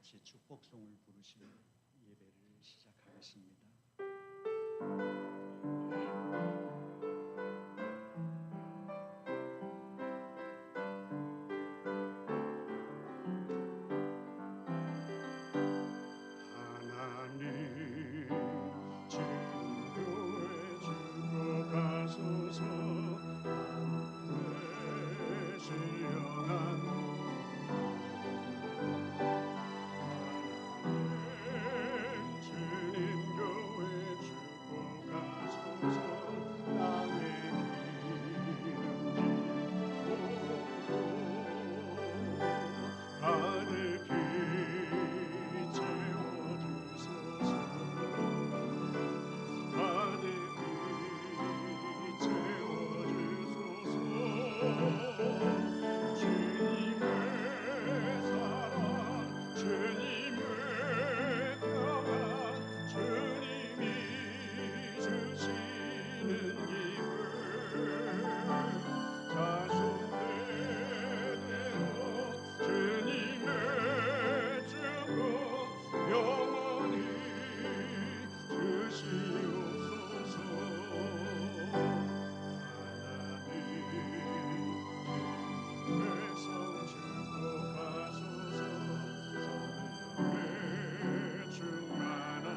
같이 축복송을 부르시며 예배를 시작하겠습니다. 하나님 주교회 주고 가소서 내 신령한 주님 교회 주고 가소서 땅의 기름진 가득히 채워주소서 가득히 채워주소서 주님의 사랑 주님의 평안 주님이 주시는 기쁨 자손대대로 주님의 주고 영원히 주시옵소서 하나님 백성 주고 가소서 성령의 충만한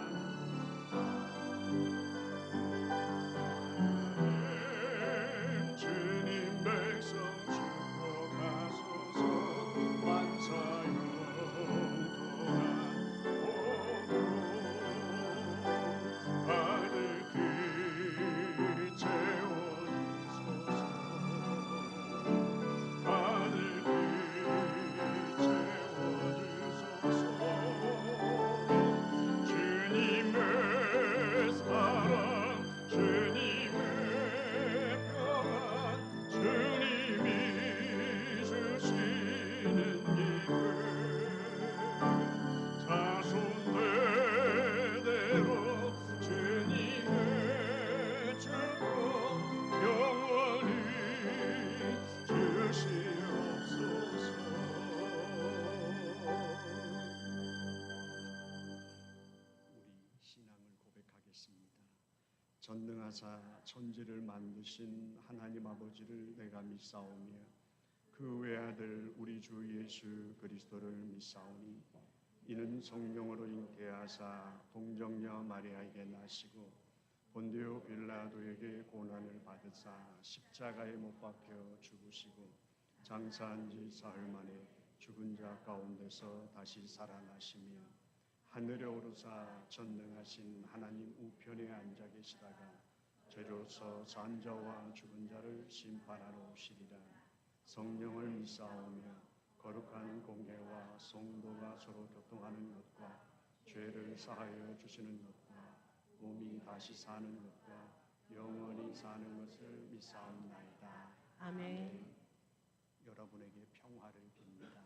하나님 주님 백성 주고 가소서 만사 영통한 복으로 가득히 채워주소서 가득히 채워주소서 주님의 사랑 주님의 평안 주님이 주시는 기쁨 자손대대로 주님의 축복 영원히 주시옵소서. 우리 신앙을 고백하겠습니다. 전능하사 천지를 만드신 하나님 아버지를 내가 믿사오며 그 외아들 우리 주 예수 그리스도를 믿사오니 이는 성령으로 잉태하사 동정녀 마리아에게 나시고 본디오 빌라도에게 고난을 받으사 십자가에 못 박혀 죽으시고 장사한 지 사흘 만에 죽은 자 가운데서 다시 살아나시며 하늘에 오르사 전능하신 하나님 우편에 앉아 계시다가 저로서 산자와 죽은 자를 심판하러 오시리라. 성령을 믿사오며 거룩한 공회와 성도가 서로 교통하는 것과 죄를 사하여 주시는 것과 몸이 다시 사는 것과 영원히 사는 것을 믿사옵나이다. 아멘. 여러분에게 평화를 빕니다.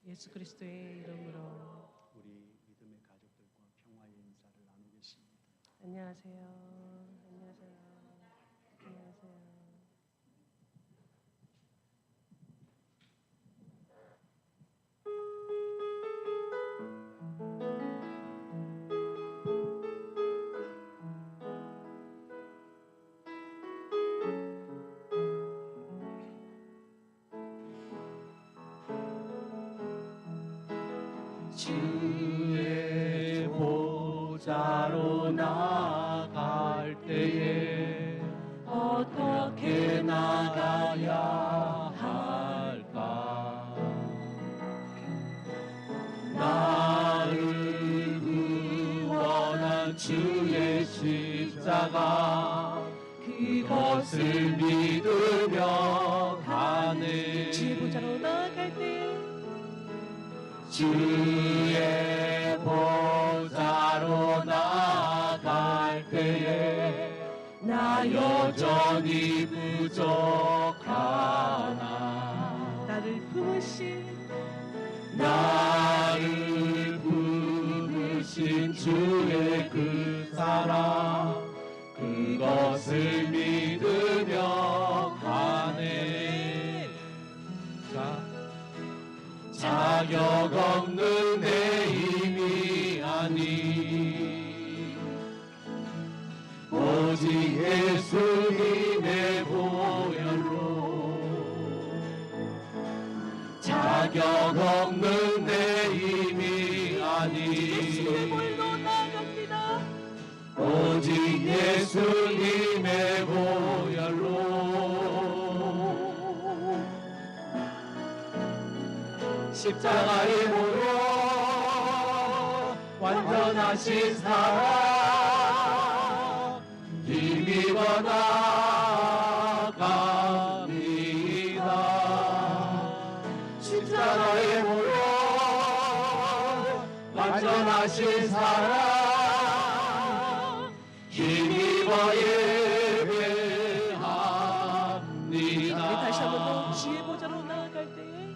예수 그리스도의 이름으로. 우리 믿음의 가족들과 평화의 인사를 나누겠습니다. 안녕하세요. 안녕하세요. 안녕하세요. 주의 보좌로 나갈 때에 어떻게 나가야 할까? 나를 구원한 주의 십자가 그것을 믿으며 가네. 주의 보좌로 나갈 때 주의 보좌로 나갈 때에 나 여전히 부족하나 나를 품으신 주의 그 사랑 그것을 믿으며 가네. 자격 없는 내 자격 없는 내 힘이 예수님의 아니 보혈로 나아갑니다. 오직 예수님의 보혈로 십자가의 보혈 완전하신 사랑 힘입어 나갑니다. 십자가의 보혈 완전하신 사랑 힘입어 예배합니다. 다시 한 번 더 주의 보좌로 나아갈 때에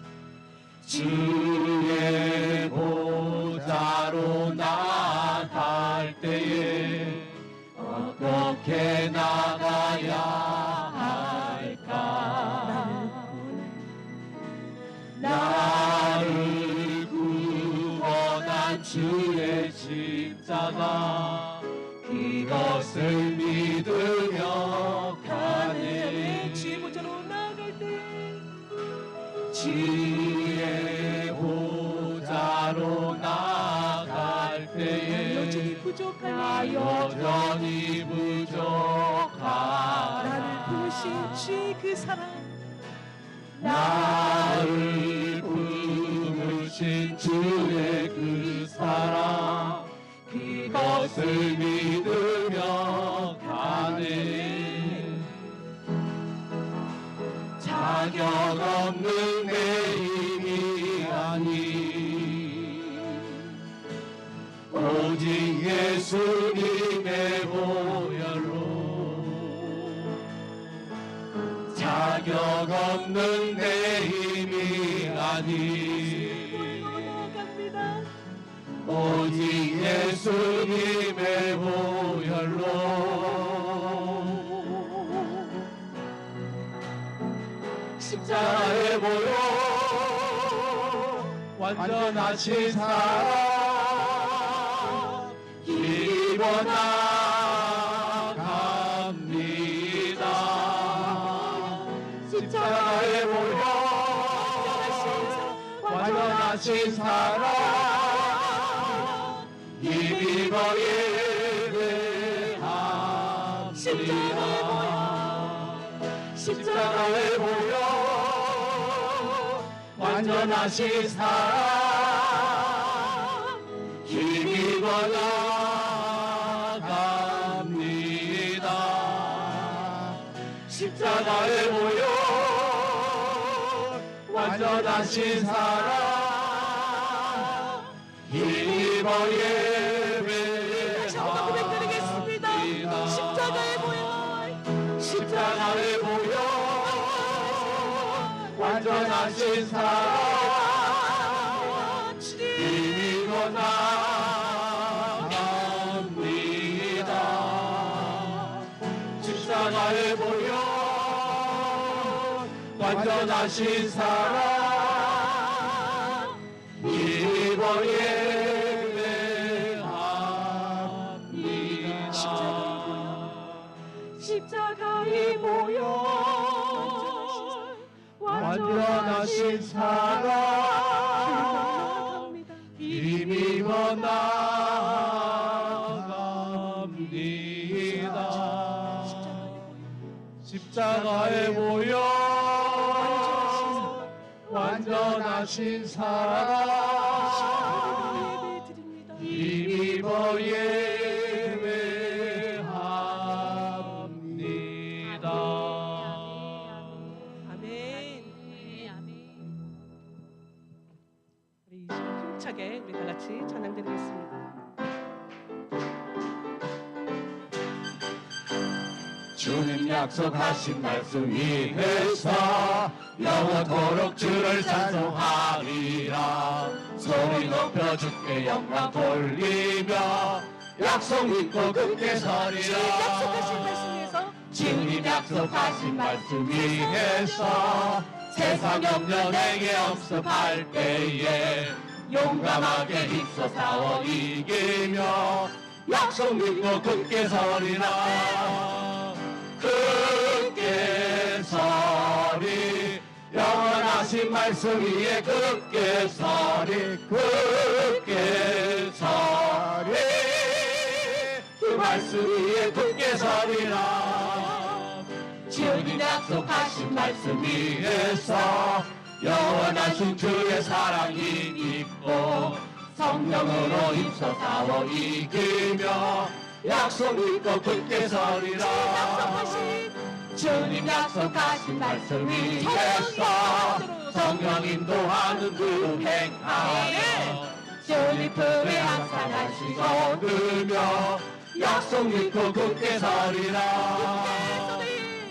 주의 보좌로 나갈 때에 어떻게 나가야 할까? 나를 구원한 주의 십자가 그것을 믿으며 가네. 주의 보좌로 나아갈 때에 주의 보좌로 나갈 때에 여전히 부족하니 나 여전히 부족하다. 나를 부르신 주의 그 사랑 나를 부르신 주의 그 사랑 그것을 믿으며 가네. 자격 없는 내 힘이 아니 오직 예수님의 보혈로 자격 없는 내 힘이 아니 나아갑니다. 오직 예수님의 보혈로 십자가의 보혈 완전하신 사랑 힘입어 나갑니다. 십자가의 보혈 완전하신 사랑 힘입어 예배합니다. 십자가의 보혈 완전하신 사랑 힘입어 나갑니다. 십자가의 보혈 완전하신 사랑 힘입어 다시 한번 고백드리겠습니다. 예배합니다. 십자가의 보혈 십자가의 보혈 완전하신 사랑 힘입어 나갑니다. 십자가의 보혈 완전하신 사랑 힘입어 예배합니다. 십자가의 보혈 완전하신 사랑 힘입어 나갑니다. 십자가의 보혈 완전하신 사랑 예배드립니다. 힘입어 예배합니다. 아멘. 우리 힘차게 우리 다 같이 찬양 드리겠습니다. 주님 약속하신 말씀 위에서 영원토록 주를 찬송하리라. 소리 높여 주께 영광 돌리며 약속 믿고 굳게 서리라. 약속하신 말씀에서 주님 약속하신 말씀 위에서 세상 염려 내게 없습할 때에 용감하게 힘써 싸워 이기며 약속 믿고 굳게 서리라. 굳게 서리 영원하신 영원하신 말씀 위에 굳게 서리 굳게 서리 그 말씀 위에 굳게 서리라 주님 약속하신 말씀 위에서 영원하신 주의 사랑이 있고 성령으로 힘써 싸워 이기며 약속 믿고 굳게 서리라 주님 약속하신 말씀 위에서 성령 인도하는 그 행하여 주님 품에 항상 하시고 들며 약속 믿고 굳게 서리라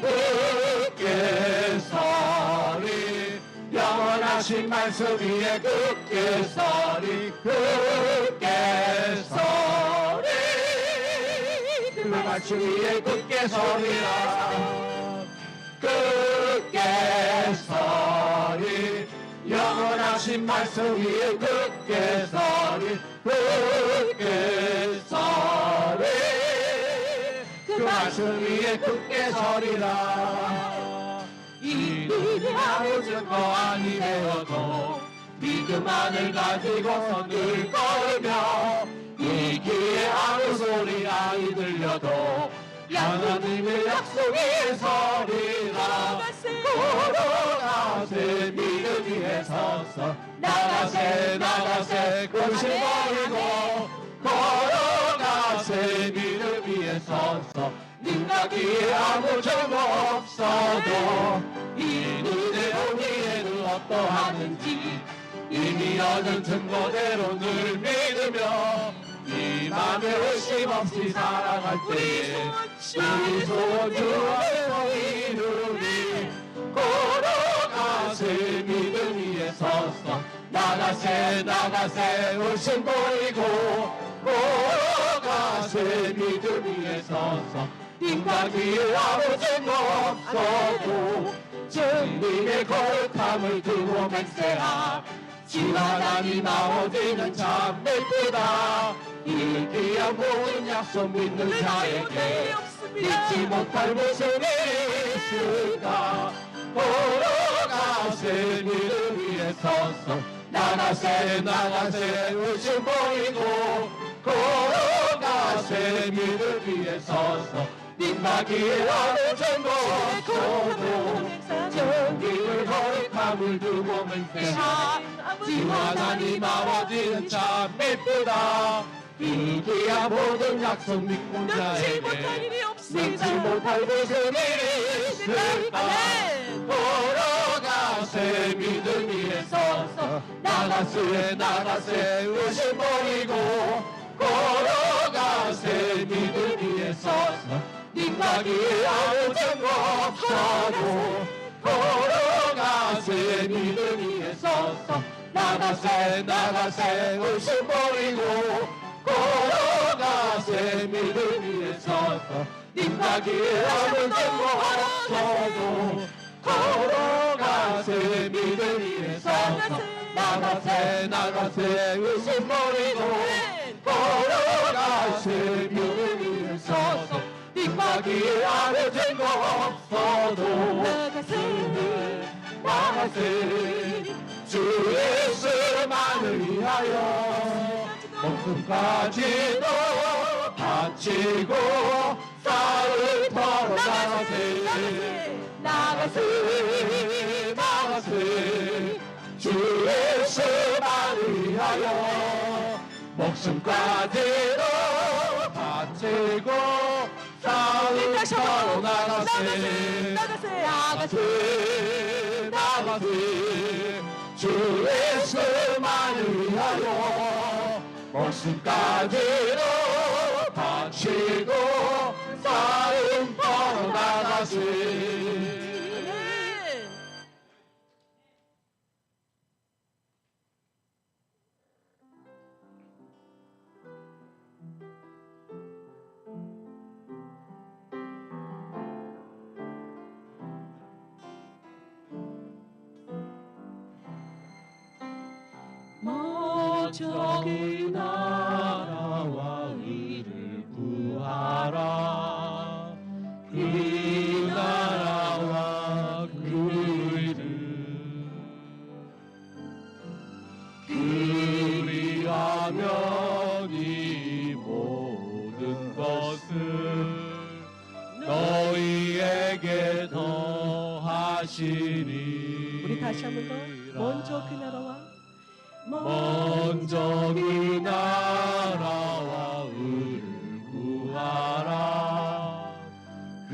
굳게 서리 영원하신 말씀 위에 굳게 서리 굳게 서리 그 말씀 위에 굳게 서리라 굳게 서리 영원하신 말씀 위에 굳게 서리 굳게 서리 그 말씀 위에 굳게 서리라 이들이 아무 증거 아니 되어도 믿음만을 가지고서 늘 걸으며 이 귀에 아무 소리 아니 들려도 하나님의 약속이 서리라 걸어가세 믿음 위에 서서 나가세 나가세 꿈실 버리고 걸어가세 믿음 위에 서서 네가 귀에 아무 증거 없어도 이 눈에 보기에는 어떠하는지 이미 얻은 증거대로 늘 믿으며 이 맘에 의심 없이 살아갈 때에 우리 소원 주 앞에서 이루리 걸어가세 믿음 위에 서서 나가세 나가세 의심 버리고 걸어가세 믿음 위에 서서 네가 귀에 아무 증거 없어도 주님의 거룩함을 두고 맹세하 주 하나님 아버지는 참 예쁘다 이 귀한 모든 약속 믿는 자에게 믿지 못할 무슨 일이 있을까 걸어가세 믿음 위에 서서 나가세 나가세 의심 버리고 걸어가세 믿음 위에 서서 네가 귀에 아무 증거 없어도 주님을 거룩함을 두고 맹세하 주 하나님 아버지는 참 예쁘다 이 귀한 모든 약속 믿는 자에게 믿지 못할 무슨 일이 있을까 걸어가세 믿음 위에 서서 나가세 나가세 의심 버리고 걸어가세 믿음 위에 서서 네가 귀에 아무 증거 없어도 걸어가세 믿음 위에 서서 나가세 나가세 의심 버리고 걸어가세 믿음 위에 서서 네가 귀에 아무 증거 없어도 걸어가세 믿음 위에 서서 나가세 나가세 의심 버리고 걸어가세 믿음 위에 서서 네가 귀에 아무 증거 없어도 나가세 주 예수만을 위하여 목숨까지도 바치고 싸울 터로 나가세 나가세 나가세 주 예수만을 위하여 목숨까지도 바치고 싸울 터로 나가세 나가세 나가세 주 예수만을 위하여 목숨까지도 바치고 싸움 터로 나가세 저기 나라와 의를 구하라 그 나라와 그 의를 거하시니. 우리 다시 한 번 더 먼저 그 나라와 먼저 그 나라와 의를 구하라. 그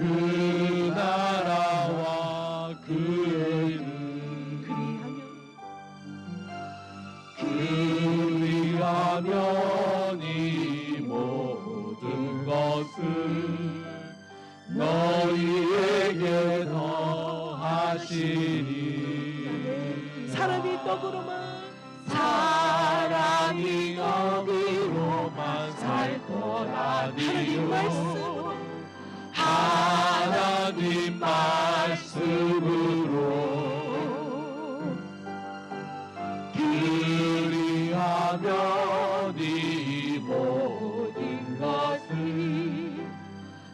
나라와 그 의를 그리하면 이 모든 것을 너희에게 더하시니. 사람이 떡으로만 사람이 떡으로만 살 하나님 거라니요. 말씀으로 하나님 말씀으로 그리하면 이 모든 것을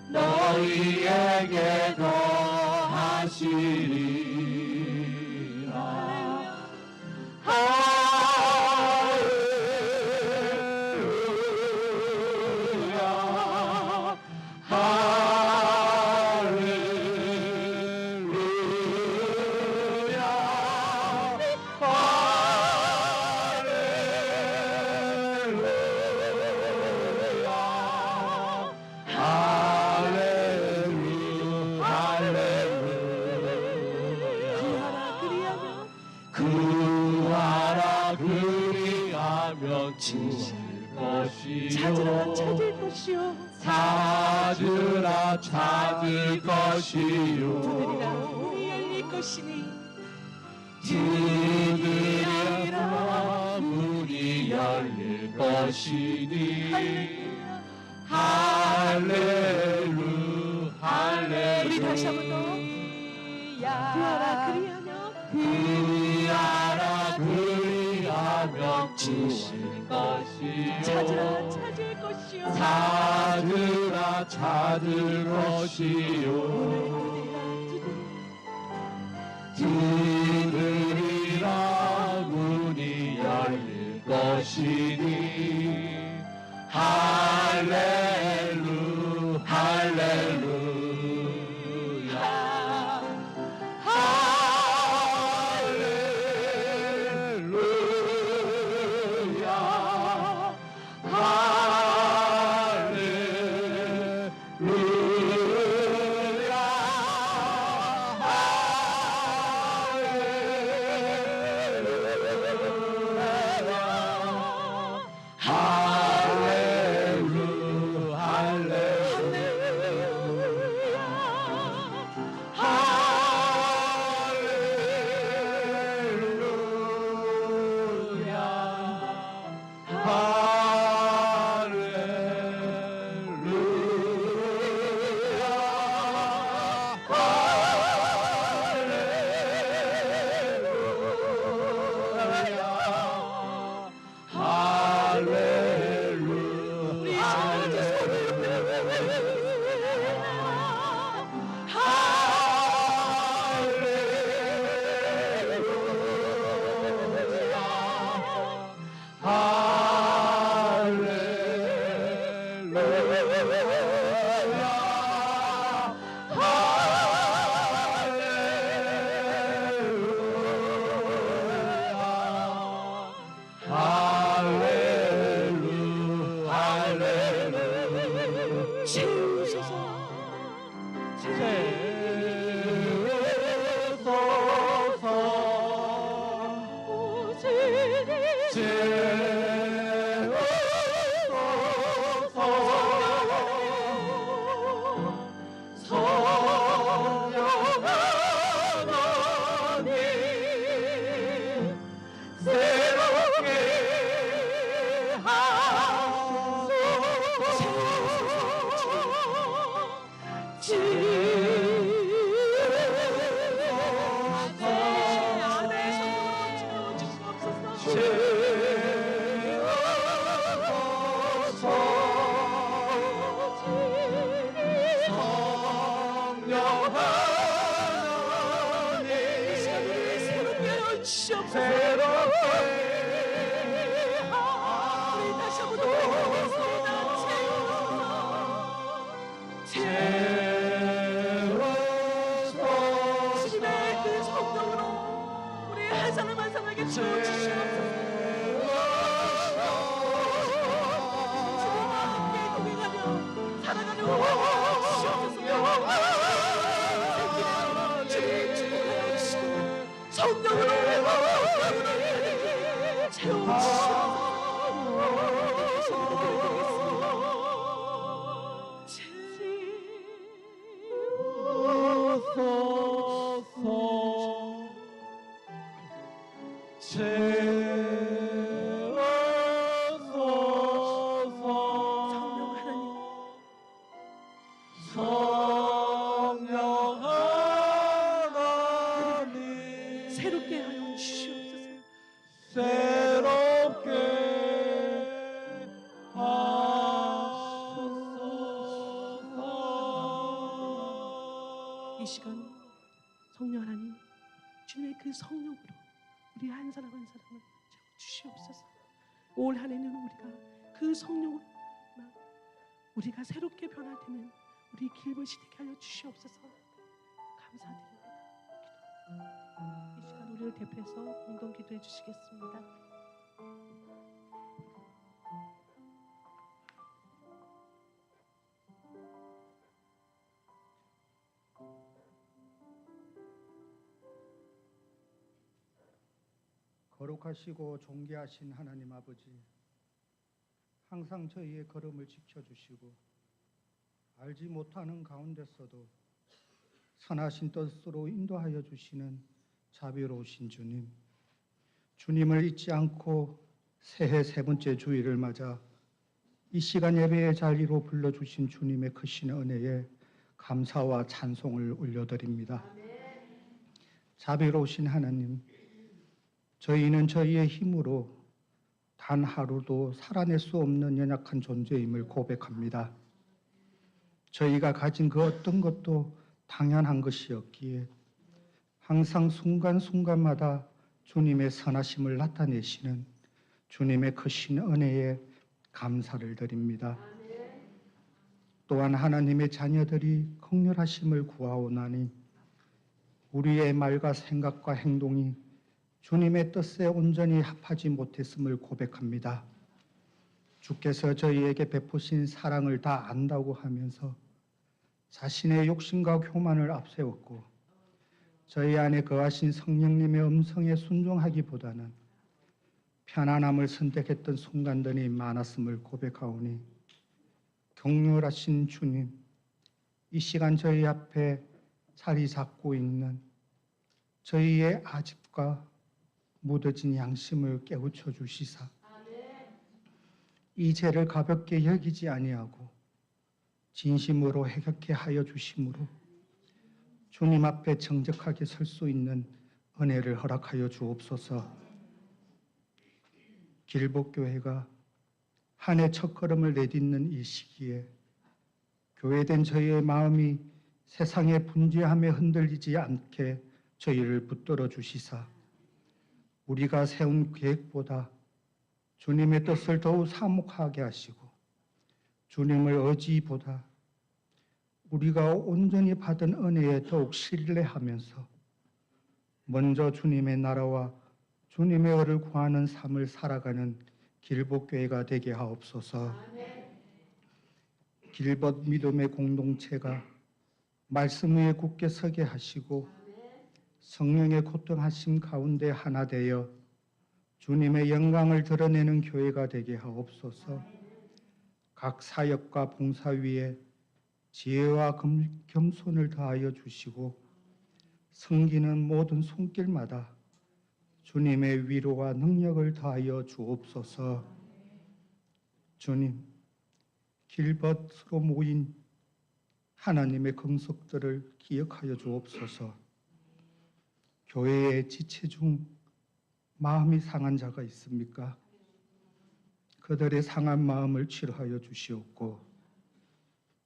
너희에게 더하시리라. 구하라 그리하면 주실 찾으라 것이요. 찾을 것이요 찾으라 찾을 것이요. 두드리라 문이 열릴 것이니 두드리라 문이 열릴 것이니. 할렐루 할렐루. 우리 다시 한 번 더 구하라 그리하며 구하라 그리하면 주실 것이요. 찾으라 찾을 것이요 찾으라 찾을 것이요. 두드리라 문이 열릴 것이니. 할렐루 할렐루야. 할렐루야 한 사람 한 사람에게 채워주시옵소서. 주와 함께 동행하며 살아가는 우리가 주옵소서. 주님 축복하여 주시고 성령으로 채워주시옵소서. 새롭게 하여 주시옵소서. 새롭게 하소서. 이 시간 성령 하나님 주님의 그 성령으로 우리 한 사람 한 사람을 채워주시옵소서. 올 한 해는 우리가 그 성령으로 우리가 새롭게 변할 때는 우리 길벗이 되게 하여 주시옵소서. 감사드립니다. 이 시간 우리를 대표해서 공동 기도해 주시겠습니다. 거룩하시고 존귀하신 하나님 아버지, 항상 저희의 걸음을 지켜주시고 알지 못하는 가운데서도 선하신 뜻으로 인도하여 주시는 자비로우신 주님, 주님을 잊지 않고 새해 세 번째 주일을 맞아 이 시간 예배의 자리로 불러주신 주님의 크신 은혜에 감사와 찬송을 올려드립니다. 자비로우신 하나님, 저희는 저희의 힘으로 단 하루도 살아낼 수 없는 연약한 존재임을 고백합니다. 저희가 가진 그 어떤 것도 당연한 것이었기에 항상 순간순간마다 주님의 선하심을 나타내시는 주님의 크신 은혜에 감사를 드립니다. 또한 하나님의 자녀들이 긍휼하심을 구하오나니 우리의 말과 생각과 행동이 주님의 뜻에 온전히 합하지 못했음을 고백합니다. 주께서 저희에게 베푸신 사랑을 다 안다고 하면서 자신의 욕심과 교만을 앞세웠고 저희 안에 거하신 성령님의 음성에 순종하기보다는 편안함을 선택했던 순간들이 많았음을 고백하오니 긍휼하신 주님, 이 시간 저희 앞에 자리 잡고 있는 저희의 아집과 묻어진 양심을 깨우쳐 주시사 이 죄를 가볍게 여기지 아니하고 진심으로 해결케 하여 주심으로 주님 앞에 정직하게 설 수 있는 은혜를 허락하여 주옵소서. 길복교회가 한 해 첫걸음을 내딛는 이 시기에 교회된 저희의 마음이 세상의 분주함에 흔들리지 않게 저희를 붙들어 주시사 우리가 세운 계획보다 주님의 뜻을 더욱 사목하게 하시고 주님을 의지보다 우리가 온전히 받은 은혜에 더욱 신뢰하면서 먼저 주님의 나라와 주님의 의를 구하는 삶을 살아가는 길복교회가 되게 하옵소서. 길벗 믿음의 공동체가 말씀 위에 굳게 서게 하시고 성령의 고통하심 가운데 하나 되어 주님의 영광을 드러내는 교회가 되게 하옵소서. 각 사역과 봉사 위에 지혜와 겸손을 다하여 주시고 섬기는 모든 손길마다 주님의 위로와 능력을 다하여 주옵소서. 주님, 길벗으로 모인 하나님의 긍속들을 기억하여 주옵소서. 교회의 지체 중 마음이 상한 자가 있습니까? 그들의 상한 마음을 치료하여 주시옵고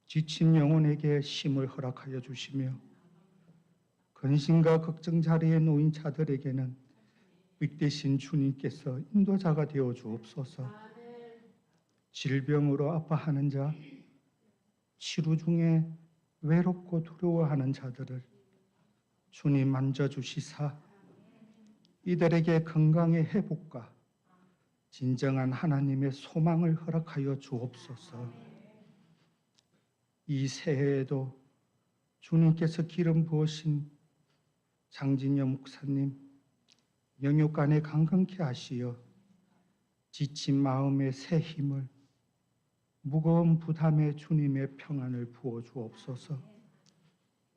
지친 영혼에게 쉼을 허락하여 주시며 근심과 걱정 자리에 놓인 자들에게는 위대신 주님께서 인도자가 되어 주옵소서. 질병으로 아파하는 자, 치료 중에 외롭고 두려워하는 자들을 주님 만져주시사 이들에게 건강의 회복과 진정한 하나님의 소망을 허락하여 주옵소서. 이 새해에도 주님께서 기름 부으신 장진여 목사님 영육간에 강건케 하시어 지친 마음의 새 힘을, 무거운 부담에 주님의 평안을 부어 주옵소서.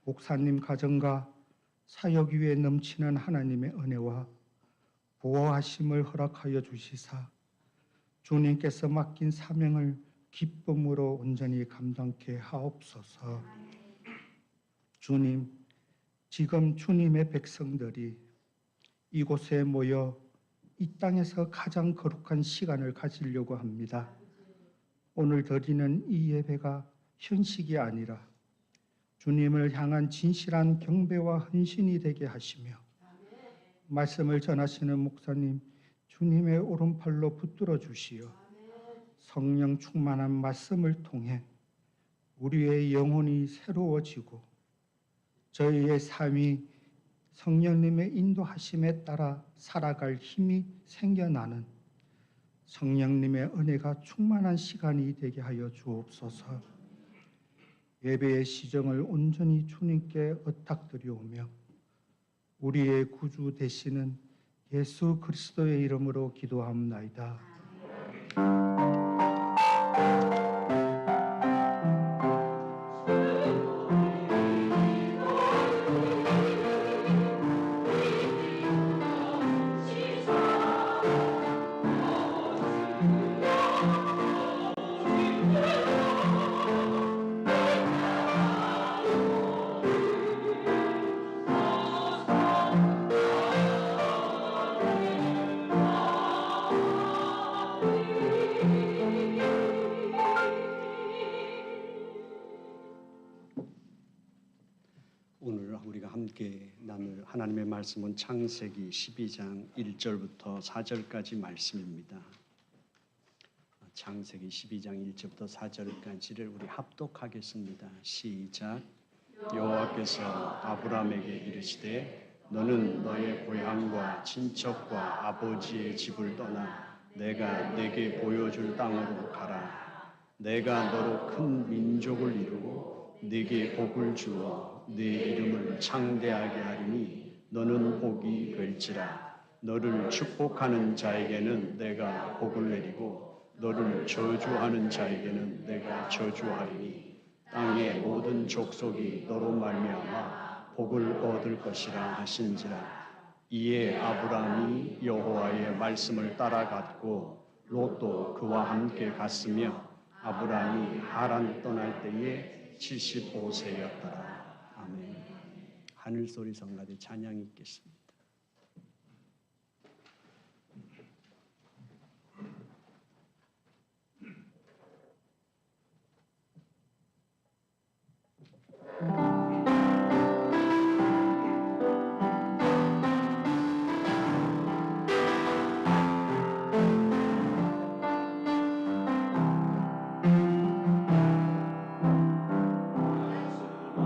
목사님 가정과 사역 위에 넘치는 하나님의 은혜와 보호하심을 허락하여 주시사 주님께서 맡긴 사명을 기쁨으로 온전히 감당케 하옵소서. 주님, 지금 주님의 백성들이 이곳에 모여 이 땅에서 가장 거룩한 시간을 가지려고 합니다. 오늘 드리는 이 예배가 현식이 아니라 주님을 향한 진실한 경배와 헌신이 되게 하시며, 말씀을 전하시는 목사님 주님의 오른팔로 붙들어 주시어 성령 충만한 말씀을 통해 우리의 영혼이 새로워지고 저희의 삶이 성령님의 인도하심에 따라 살아갈 힘이 생겨나는 성령님의 은혜가 충만한 시간이 되게 하여 주옵소서. 예배의 시정을 온전히 주님께 의탁드리오며 우리의 구주 되시는 예수 그리스도의 이름으로 기도합나이다. 오늘 우리가 함께 나눌 하나님의 말씀은 창세기 12장 1절부터 4절까지 말씀입니다. 창세기 12장 1절부터 4절까지를 우리 합독하겠습니다. 시작. 여호와께서 아브라함에게 이르시되 너는 너의 고향과 친척과 아버지의 집을 떠나 내가 네게 보여줄 땅으로 가라. 내가 너로 큰 민족을 이루고 네게 복을 주어 네 이름을 창대하게 하리니 너는 복이 될지라. 너를 축복하는 자에게는 내가 복을 내리고 너를 저주하는 자에게는 내가 저주하리니 땅의 모든 족속이 너로 말미암아 복을 얻을 것이라 하신지라. 이에 아브라함이 여호와의 말씀을 따라갔고 롯도 그와 함께 갔으며 아브라함이 하란 떠날 때에 75세였더라. 아멘. 하늘소리 성가대 찬양이 있겠습니다.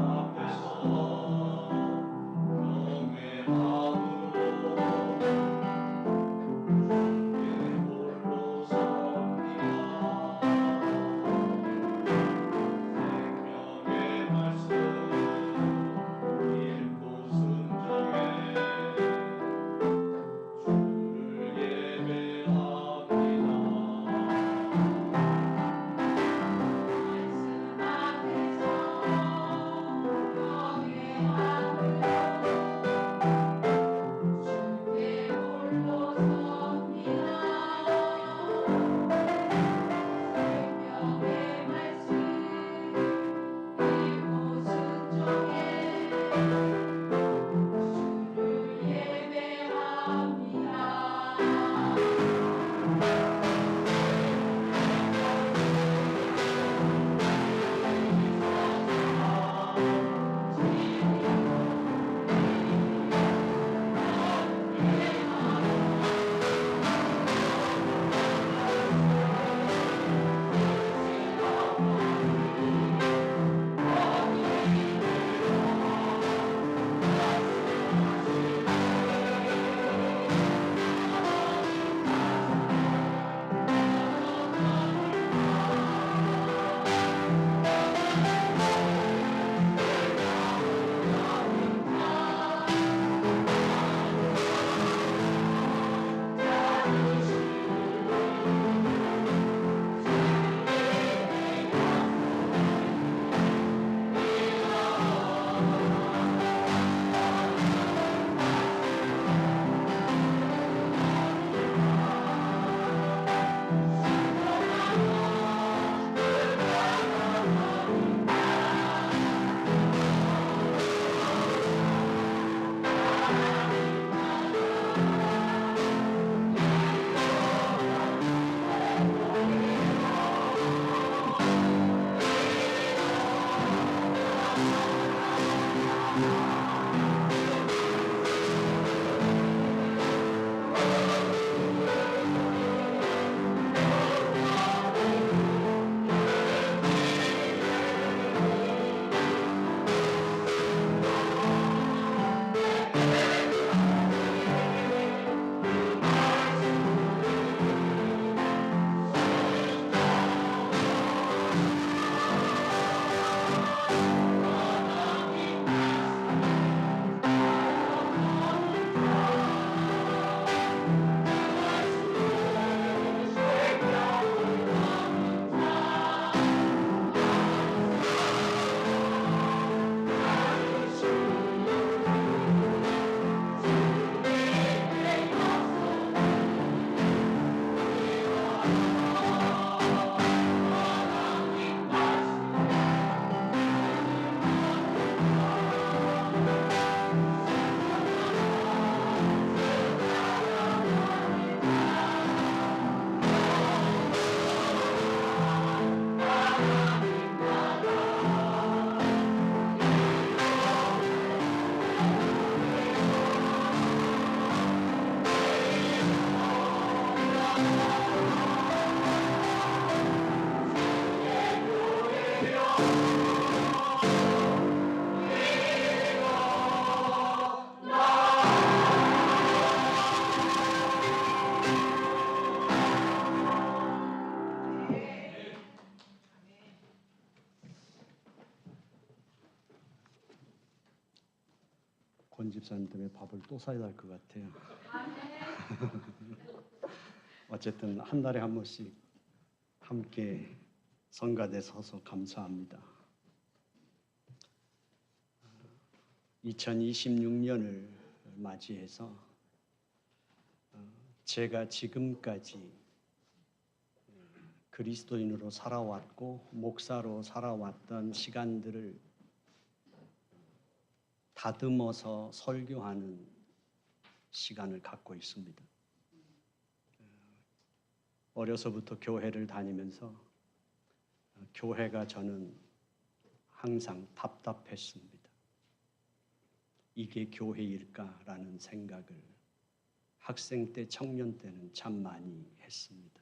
앞에서 경외하고 집사님 때문에 밥을 또 사야 될 것 같아요. 어쨌든 한 달에 한 번씩 함께 성가대 서서 감사합니다. 2026년을 맞이해서 제가 지금까지 그리스도인으로 살아왔고 목사로 살아왔던 시간들을 다듬어서 설교하는 시간을 갖고 있습니다. 어려서부터 교회를 다니면서 교회가 저는 항상 답답했습니다. 이게 교회일까라는 생각을 학생 때, 청년 때는 참 많이 했습니다.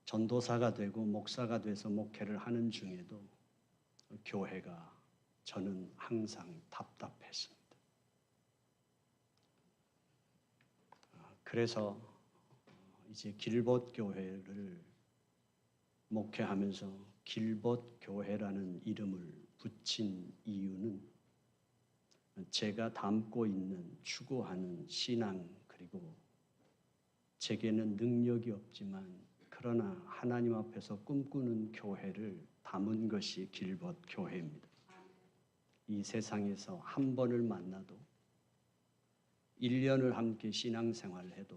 전도사가 되고 목사가 돼서 목회를 하는 중에도 교회가 저는 항상 답답했습니다. 그래서 이제 길벗 교회를 목회하면서 길벗 교회라는 이름을 붙인 이유는 제가 담고 있는 추구하는 신앙, 그리고 제게는 능력이 없지만 그러나 하나님 앞에서 꿈꾸는 교회를 담은 것이 길벗 교회입니다. 이 세상에서 한 번을 만나도 1년을 함께 신앙생활을 해도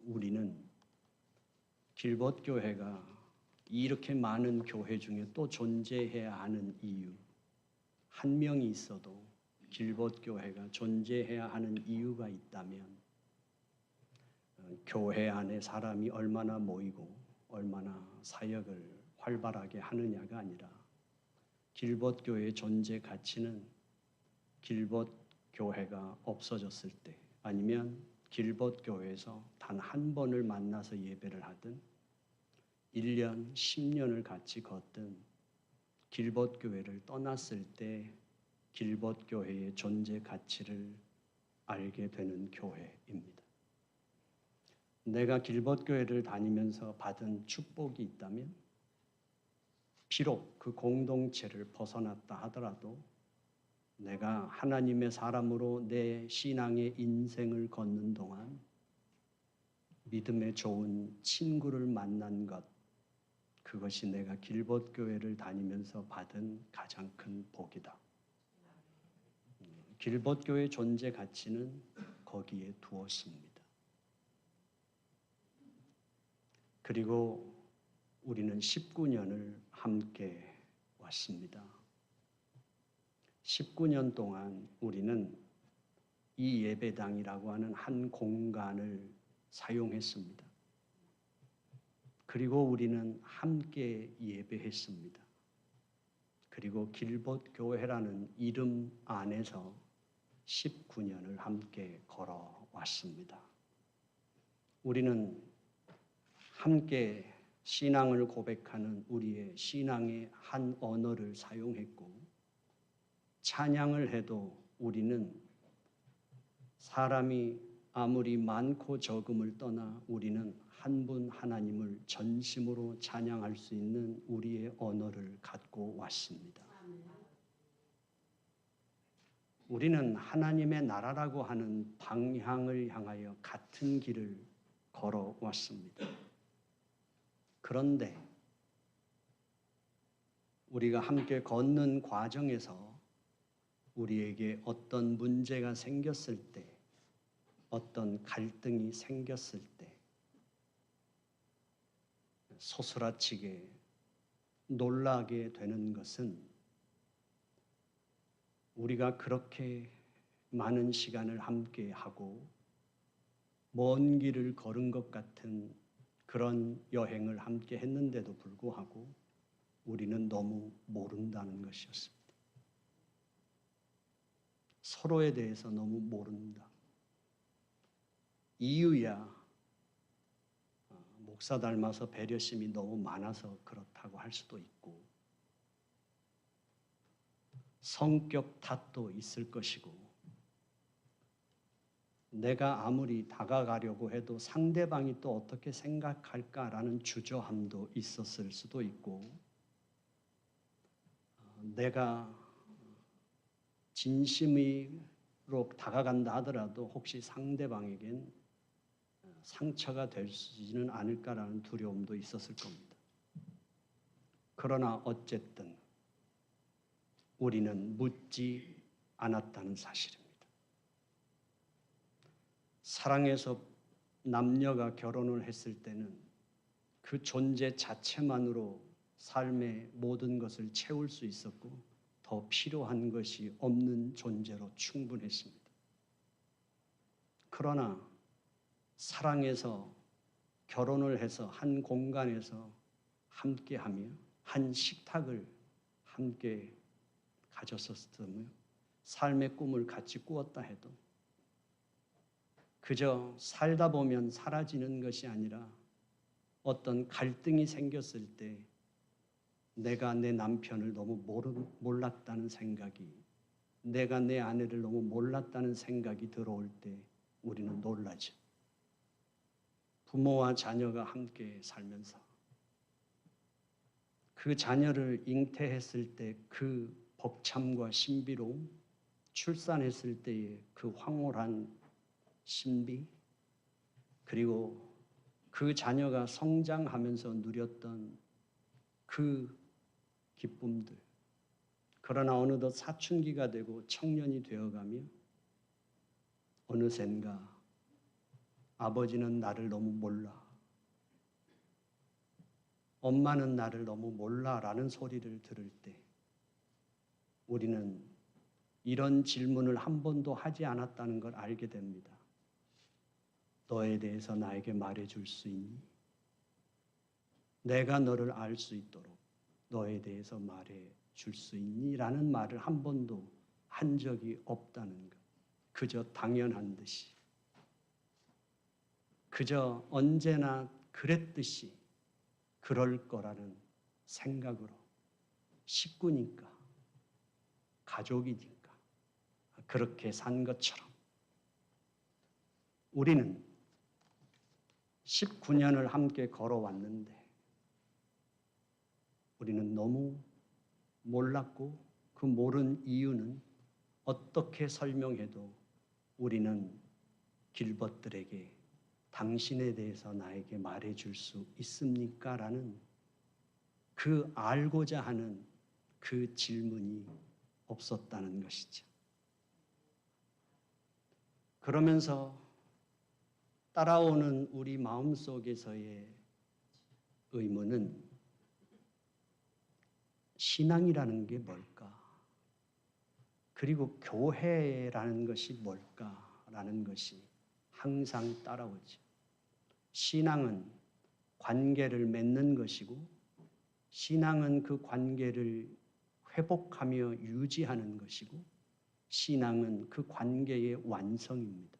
우리는 길벗 교회가 이렇게 많은 교회 중에 또 존재해야 하는 이유, 한 명이 있어도 길벗 교회가 존재해야 하는 이유가 있다면 교회 안에 사람이 얼마나 모이고 얼마나 사역을 활발하게 하느냐가 아니라 길벗 교회의 존재 가치는 길벗 교회가 없어졌을 때, 아니면 길벗 교회에서 단 한 번을 만나서 예배를 하든 1년, 10년을 같이 걷든 길벗 교회를 떠났을 때 길벗 교회의 존재 가치를 알게 되는 교회입니다. 내가 길벗 교회를 다니면서 받은 축복이 있다면 비록 그 공동체를 벗어났다 하더라도 내가 하나님의 사람으로 내 신앙의 인생을 걷는 동안 믿음의 좋은 친구를 만난 것, 그것이 내가 길벗 교회를 다니면서 받은 가장 큰 복이다. 길벗 교회의 존재 가치는 거기에 두었습니다. 그리고 우리는 19년을 함께 왔습니다. 19년 동안 우리는 이 예배당이라고 하는 한 공간을 사용했습니다. 그리고 우리는 함께 예배했습니다. 그리고 길벗 교회라는 이름 안에서 19년을 함께 걸어왔습니다. 우리는 함께 신앙을 고백하는 우리의 신앙의 한 언어를 사용했고, 찬양을 해도 우리는 사람이 아무리 많고 적음을 떠나 우리는 한 분 하나님을 전심으로 찬양할 수 있는 우리의 언어를 갖고 왔습니다. 우리는 하나님의 나라라고 하는 방향을 향하여 같은 길을 걸어왔습니다. 그런데 우리가 함께 걷는 과정에서 우리에게 어떤 문제가 생겼을 때, 어떤 갈등이 생겼을 때 소스라치게 놀라게 되는 것은 우리가 그렇게 많은 시간을 함께 하고 먼 길을 걸은 것 같은 그런 여행을 함께 했는데도 불구하고 우리는 너무 모른다는 것이었습니다. 서로에 대해서 너무 모른다. 이유야 목사 닮아서 배려심이 너무 많아서 그렇다고 할 수도 있고, 성격 탓도 있을 것이고, 내가 아무리 다가가려고 해도 상대방이 또 어떻게 생각할까라는 주저함도 있었을 수도 있고, 내가 진심으로 다가간다 하더라도 혹시 상대방에겐 상처가 되지는 않을까라는 두려움도 있었을 겁니다. 그러나 어쨌든 우리는 묻지 않았다는 사실입니다. 사랑해서 남녀가 결혼을 했을 때는 그 존재 자체만으로 삶의 모든 것을 채울 수 있었고 더 필요한 것이 없는 존재로 충분했습니다. 그러나 사랑해서 결혼을 해서 한 공간에서 함께하며 한 식탁을 함께 가졌었으며 삶의 꿈을 같이 꾸었다 해도 그저 살다 보면 사라지는 것이 아니라 어떤 갈등이 생겼을 때 내가 내 남편을 너무 몰랐다는 생각이, 내가 내 아내를 너무 몰랐다는 생각이 들어올 때 우리는 놀라죠. 부모와 자녀가 함께 살면서 그 자녀를 잉태했을 때 그 벅참과 신비로움, 출산했을 때의 그 황홀한 신비, 그리고 그 자녀가 성장하면서 누렸던 그 기쁨들. 그러나 어느덧 사춘기가 되고 청년이 되어가며 어느샌가 아버지는 나를 너무 몰라, 엄마는 나를 너무 몰라라는 소리를 들을 때 우리는 이런 질문을 한 번도 하지 않았다는 걸 알게 됩니다. 너에 대해서 나에게 말해줄 수 있니? 내가 너를 알 수 있도록 너에 대해서 말해줄 수 있니? 라는 말을 한 번도 한 적이 없다는 것. 그저 당연한 듯이, 그저 언제나 그랬듯이 그럴 거라는 생각으로 식구니까, 가족이니까 그렇게 산 것처럼 우리는 19년을 함께 걸어왔는데 우리는 너무 몰랐고 그 모른 이유는 어떻게 설명해도 우리는 길벗들에게 당신에 대해서 나에게 말해줄 수 있습니까? 라는 그 알고자 하는 그 질문이 없었다는 것이죠. 그러면서 따라오는 우리 마음속에서의 의문은 신앙이라는 게 뭘까? 그리고 교회라는 것이 뭘까라는 것이 항상 따라오죠. 신앙은 관계를 맺는 것이고 신앙은 그 관계를 회복하며 유지하는 것이고 신앙은 그 관계의 완성입니다.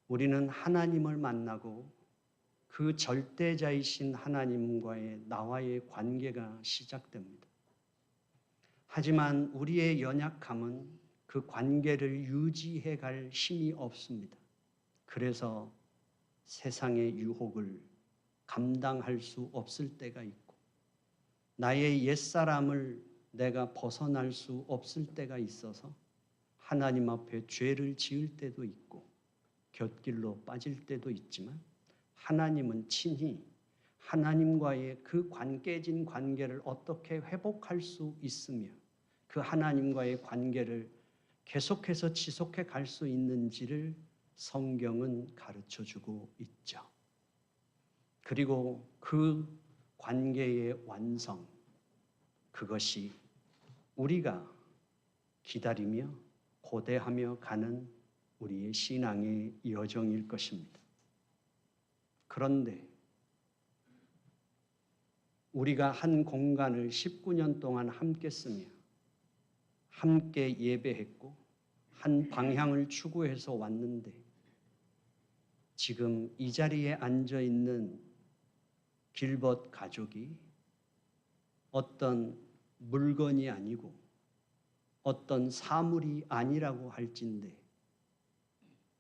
우리는 하나님을 만나고 그 절대자이신 하나님과의 나와의 관계가 시작됩니다. 하지만 우리의 연약함은 그 관계를 유지해 갈 힘이 없습니다. 그래서 세상의 유혹을 감당할 수 없을 때가 있고 나의 옛사람을 내가 벗어날 수 없을 때가 있어서 하나님 앞에 죄를 지을 때도 있고 곁길로 빠질 때도 있지만 하나님은 친히 하나님과의 그 깨진 관계를 어떻게 회복할 수 있으며 그 하나님과의 관계를 계속해서 지속해 갈 수 있는지를 성경은 가르쳐주고 있죠. 그리고 그 관계의 완성, 그것이 우리가 기다리며 고대하며 가는 우리의 신앙의 여정일 것입니다. 그런데 우리가 한 공간을 19년 동안 함께 쓰며 함께 예배했고 한 방향을 추구해서 왔는데 지금 이 자리에 앉아 있는 길벗 가족이 어떤 물건이 아니고 어떤 사물이 아니라고 할진대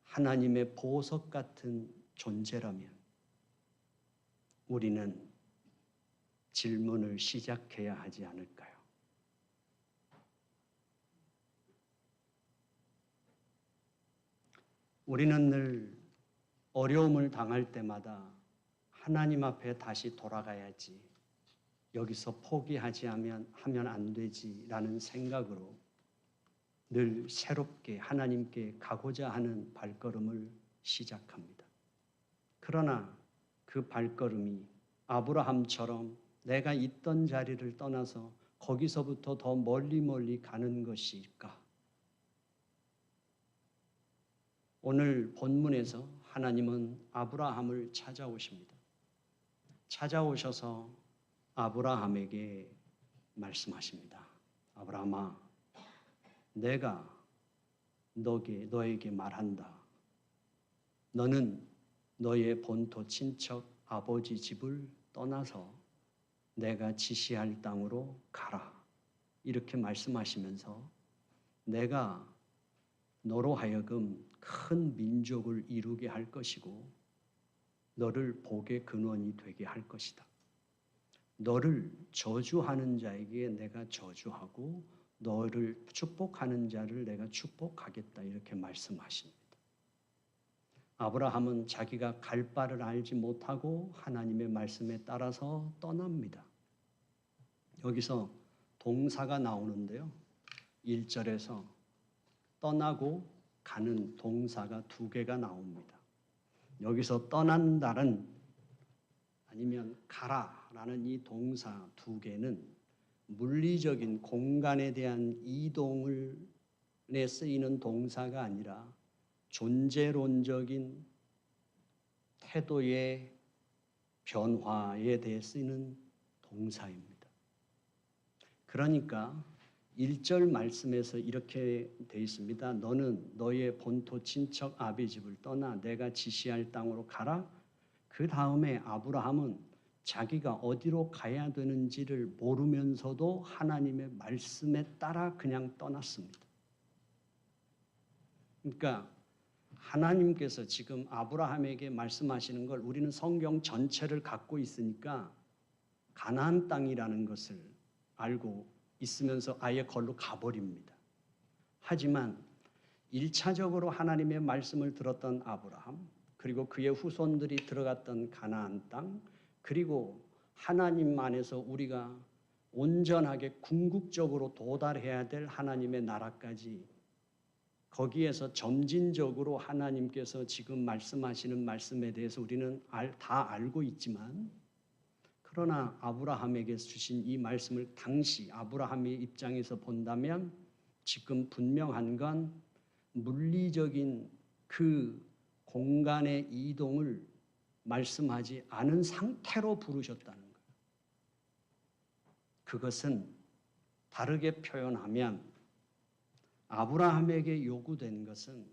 하나님의 보석 같은 존재라면 우리는 질문을 시작해야 하지 않을까요? 우리는 늘 어려움을 당할 때마다 하나님 앞에 다시 돌아가야지, 여기서 포기하면 안 되지라는 생각으로 늘 새롭게 하나님께 가고자 하는 발걸음을 시작합니다. 그러나 그 발걸음이 아브라함처럼 내가 있던 자리를 떠나서 거기서부터 더 멀리 가는 것일까? 오늘 본문에서 하나님은 아브라함을 찾아오십니다. 찾아오셔서 아브라함에게 말씀하십니다. 아브라함아, 내가 너에게 말한다. 너는 너의 본토 친척 아버지 집을 떠나서 내가 지시할 땅으로 가라. 이렇게 말씀하시면서 내가 너로 하여금 큰 민족을 이루게 할 것이고 너를 복의 근원이 되게 할 것이다. 너를 저주하는 자에게 내가 저주하고 너를 축복하는 자를 내가 축복하겠다. 이렇게 말씀하십니다. 아브라함은 자기가 갈 바를 알지 못하고 하나님의 말씀에 따라서 떠납니다. 여기서 동사가 나오는데요. 1절에서 떠나고 가는 동사가 2개가 나옵니다. 여기서 떠난다는 아니면 가라라는 이 동사 2개는 물리적인 공간에 대한 이동에 쓰이는 동사가 아니라 존재론적인 태도의 변화에 대해 쓰이는 동사입니다. 그러니까 1절 말씀에서 이렇게 되어 있습니다. 너는 너의 본토 친척 아비 집을 떠나 내가 지시할 땅으로 가라. 그 다음에 아브라함은 자기가 어디로 가야 되는지를 모르면서도 하나님의 말씀에 따라 그냥 떠났습니다. 그러니까 하나님께서 지금 아브라함에게 말씀하시는 걸 우리는 성경 전체를 갖고 있으니까 가나안 땅이라는 것을 알고 있으면서 아예 걸로 가버립니다. 하지만 1차적으로 하나님의 말씀을 들었던 아브라함, 그리고 그의 후손들이 들어갔던 가나안 땅, 그리고 하나님 안에서 우리가 온전하게 궁극적으로 도달해야 될 하나님의 나라까지 거기에서 점진적으로 하나님께서 지금 말씀하시는 말씀에 대해서 우리는 다 알고 있지만, 그러나 아브라함에게 주신 이 말씀을 당시 아브라함의 입장에서 본다면 지금 분명한 건 물리적인 그 공간의 이동을 말씀하지 않은 상태로 부르셨다는 거예요. 그것은 다르게 표현하면 아브라함에게 요구된 것은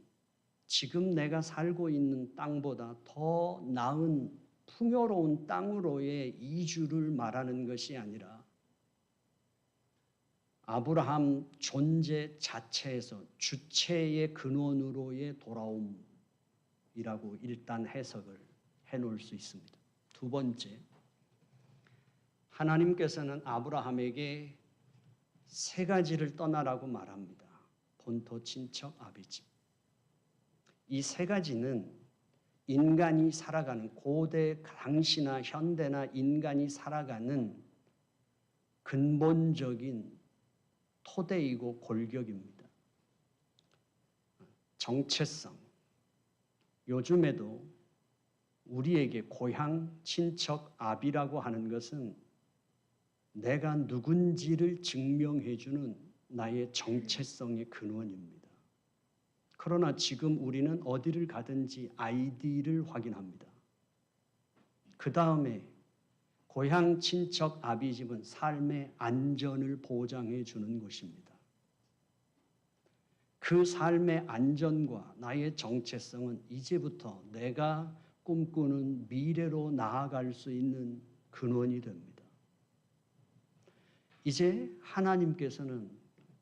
지금 내가 살고 있는 땅보다 더 나은 풍요로운 땅으로의 이주를 말하는 것이 아니라 아브라함 존재 자체에서 주체의 근원으로의 돌아옴이라고 일단 해석을 해놓을 수 있습니다. 2번째, 하나님께서는 아브라함에게 3가지를 떠나라고 말합니다. 본토, 친척, 아비집. 이 3가지는 인간이 살아가는, 고대 당시나 현대나 인간이 살아가는 근본적인 토대이고 골격입니다. 정체성. 요즘에도 우리에게 고향, 친척, 아비라고 하는 것은 내가 누군지를 증명해주는 나의 정체성의 근원입니다. 그러나 지금 우리는 어디를 가든지 아이디를 확인합니다. 그 다음에 고향, 친척, 아비집은 삶의 안전을 보장해 주는 곳입니다. 그 삶의 안전과 나의 정체성은 이제부터 내가 꿈꾸는 미래로 나아갈 수 있는 근원이 됩니다. 이제 하나님께서는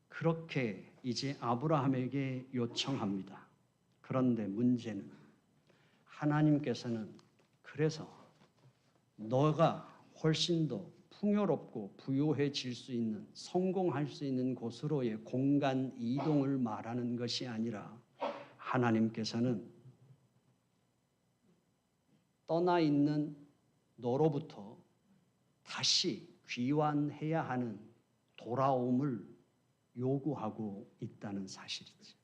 그렇게 이제 아브라함에게 요청합니다. 그런데 문제는 하나님께서는 그래서 너가 훨씬 더 풍요롭고 부유해질 수 있는, 성공할 수 있는 곳으로의 공간 이동을 말하는 것이 아니라 하나님께서는 떠나 있는 너로부터 다시 귀환해야 하는 돌아옴을 요구하고 있다는 사실이지.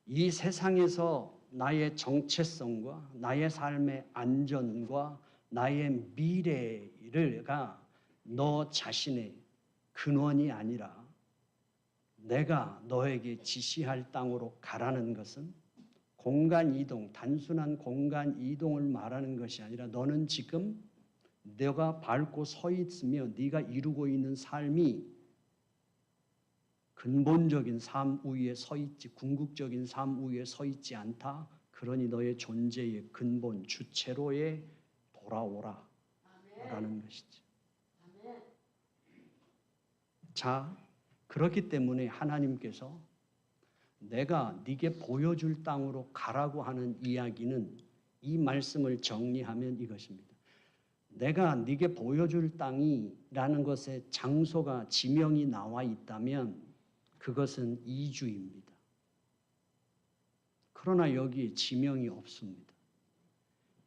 이 세상에서 나의 정체성과 나의 삶의 안전과 나의 미래가 너 자신의 근원이 아니라 내가 너에게 지시할 땅으로 가라는 것은 공간 이동, 단순한 공간 이동을 말하는 것이 아니라 너는 지금 내가 밟고 서 있으며 네가 이루고 있는 삶이 근본적인 삶 위에 서 있지, 궁극적인 삶 위에 서 있지 않다. 그러니 너의 존재의 근본 주체로에 돌아오라 라는 것이지. 자, 그렇기 때문에 하나님께서 내가 네게 보여줄 땅으로 가라고 하는 이야기는 이 말씀을 정리하면 이것입니다. 내가 네게 보여줄 땅이라는 것에 장소가 지명이 나와 있다면 그것은 이주입니다. 그러나 여기 지명이 없습니다.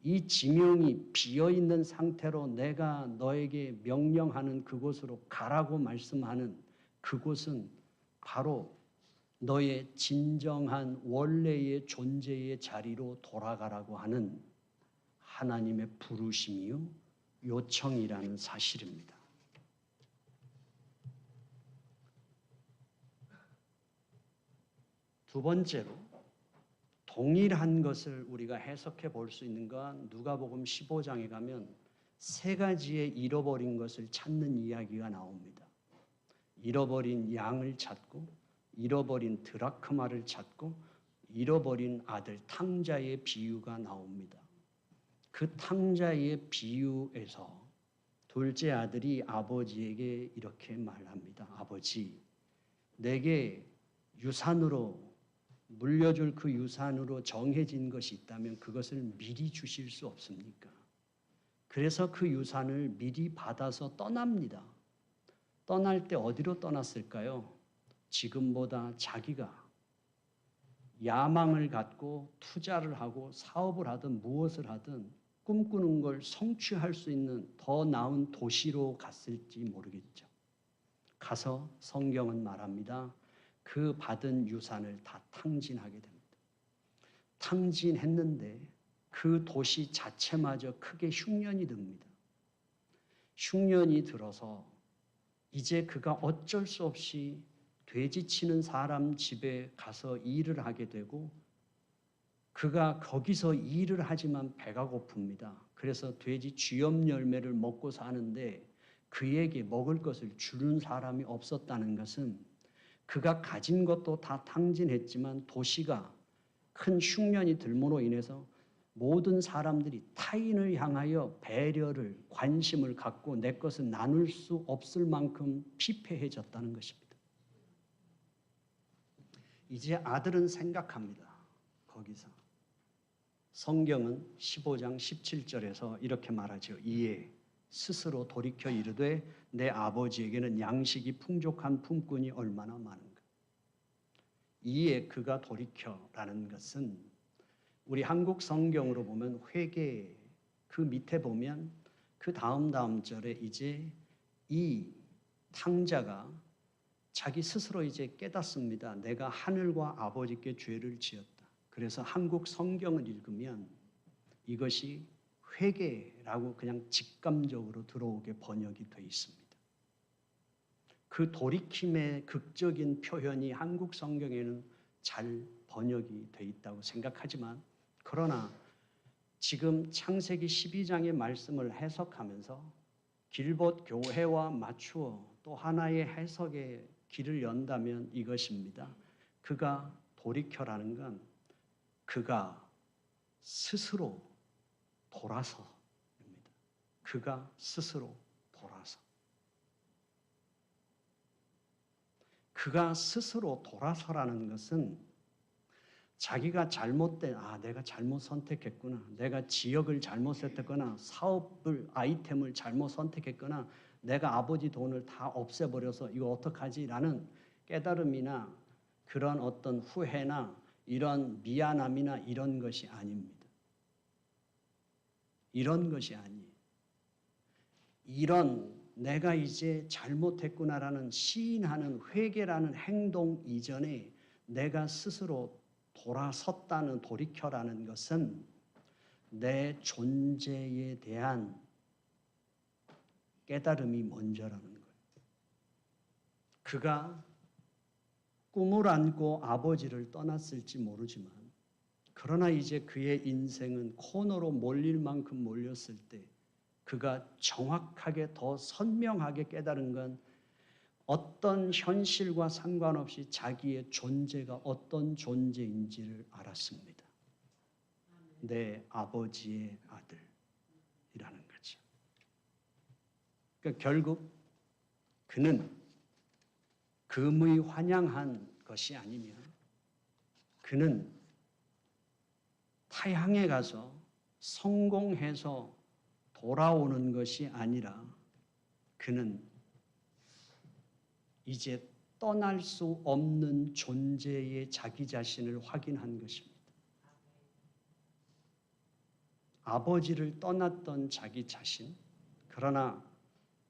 이 지명이 비어있는 상태로 내가 너에게 명령하는 그곳으로 가라고 말씀하는 그곳은 바로 너의 진정한 원래의 존재의 자리로 돌아가라고 하는 하나님의 부르심이요 요청이라는 사실입니다. 두 번째로 동일한 것을 우리가 해석해 볼 수 있는 건 누가복음 15장에 가면 세 가지의 잃어버린 것을 찾는 이야기가 나옵니다. 잃어버린 양을 찾고 잃어버린 드라크마를 찾고 잃어버린 아들 탕자의 비유가 나옵니다. 그 탕자의 비유에서 둘째 아들이 아버지에게 이렇게 말합니다. 아버지, 내게 유산으로 물려줄 그 유산으로 정해진 것이 있다면 그것을 미리 주실 수 없습니까? 그래서 그 유산을 미리 받아서 떠납니다. 떠날 때 어디로 떠났을까요? 지금보다 자기가 야망을 갖고 투자를 하고 사업을 하든 무엇을 하든 꿈꾸는 걸 성취할 수 있는 더 나은 도시로 갔을지 모르겠죠. 가서 성경은 말합니다. 그 받은 유산을 다 탕진하게 됩니다. 탕진했는데 그 도시 자체마저 크게 흉년이 듭니다. 흉년이 들어서 이제 그가 어쩔 수 없이 돼지 치는 사람 집에 가서 일을 하게 되고 그가 거기서 일을 하지만 배가 고픕니다. 그래서 돼지 쥐염 열매를 먹고 사는데 그에게 먹을 것을 주는 사람이 없었다는 것은 그가 가진 것도 다 탕진했지만 도시가 큰 흉년이 들므로 인해서 모든 사람들이 타인을 향하여 배려를, 관심을 갖고 내 것을 나눌 수 없을 만큼 피폐해졌다는 것입니다. 이제 아들은 생각합니다. 거기서. 성경은 15장 17절에서 이렇게 말하죠. 이에 스스로 돌이켜 이르되 내 아버지에게는 양식이 풍족한 품꾼이 얼마나 많은가. 이에 그가 돌이켜라는 것은 우리 한국 성경으로 보면 회개 그 밑에 보면 그 다음 절에 이제 이 탕자가 자기 스스로 이제 깨닫습니다. 내가 하늘과 아버지께 죄를 지었다. 그래서 한국 성경을 읽으면 이것이 회개라고 그냥 직감적으로 들어오게 번역이 되어 있습니다. 그 돌이킴의 극적인 표현이 한국 성경에는 잘 번역이 되어 있다고 생각하지만 그러나 지금 창세기 12장의 말씀을 해석하면서 길봇 교회와 맞추어 또 하나의 해석의 길을 연다면 이것입니다. 그가 돌이켜라는 건 그가 스스로 돌아서입니다. 그가 스스로 돌아서. 그가 스스로 돌아서라는 것은 자기가 내가 잘못 선택했구나. 내가 지역을 잘못 선택했거나 사업을, 아이템을 잘못 선택했거나 내가 아버지 돈을 다 없애버려서 이거 어떡하지? 라는 깨달음이나 그런 어떤 후회나 이런 미안함이나 이런 것이 아닙니다. 이런 것이 아니에요. 이런 내가 이제 잘못했구나라는 시인하는 회개라는 행동 이전에 내가 스스로 돌아섰다는 돌이켜라는 것은 내 존재에 대한 깨달음이 먼저라는 거예요. 그가 꿈을 안고 아버지를 떠났을지 모르지만 그러나 이제 그의 인생은 코너로 몰릴 만큼 몰렸을 때 그가 정확하게 더 선명하게 깨달은 건 어떤 현실과 상관없이 자기의 존재가 어떤 존재인지를 알았습니다. 내 아버지의 아들이라는 거죠. 그러니까 결국 그는 금의 환영한 것이 아니면 그는 타향에 가서 성공해서 돌아오는 것이 아니라 그는 이제 떠날 수 없는 존재의 자기 자신을 확인한 것입니다. 아버지를 떠났던 자기 자신, 그러나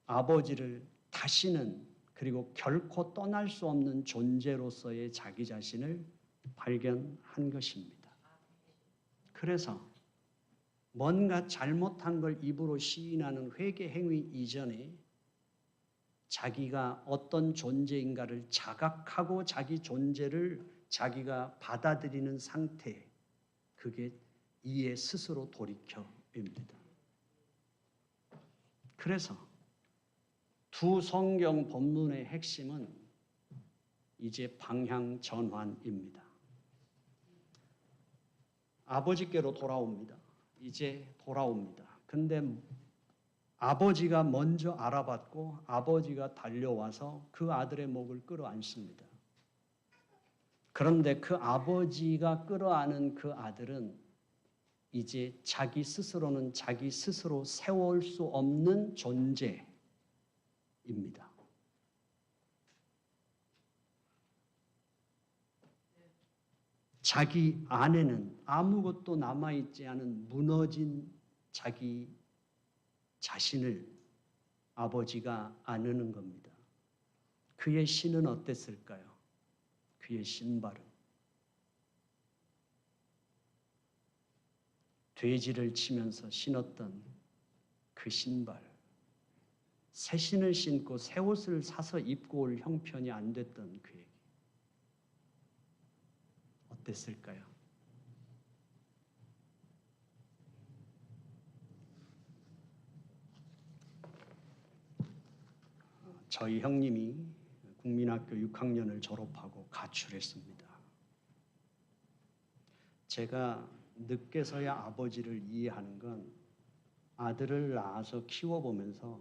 아버지를 다시는 그리고 결코 떠날 수 없는 존재로서의 자기 자신을 발견한 것입니다. 그래서 뭔가 잘못한 걸 입으로 시인하는 회개 행위 이전에 자기가 어떤 존재인가를 자각하고 자기 존재를 자기가 받아들이는 상태, 그게 이에 스스로 돌이켜입니다. 그래서 두 성경 본문의 핵심은 이제 방향 전환입니다. 아버지께로 돌아옵니다. 이제 돌아옵니다. 근데 아버지가 먼저 알아봤고 아버지가 달려와서 그 아들의 목을 끌어안습니다. 그런데 그 아버지가 끌어안은 그 아들은 이제 자기 스스로는 자기 스스로 세울 수 없는 존재입니다. 자기 안에는 아무것도 남아있지 않은 무너진 자기 자신을 아버지가 안는 겁니다. 그의 신은 어땠을까요? 그의 신발은 돼지를 치면서 신었던 그 신발, 새 신을 신고 새 옷을 사서 입고 올 형편이 안 됐던 그에게 어땠을까요? 저희 형님이 국민학교 6학년을 졸업하고 가출했습니다. 제가 늦게서야 아버지를 이해하는 건 아들을 낳아서 키워보면서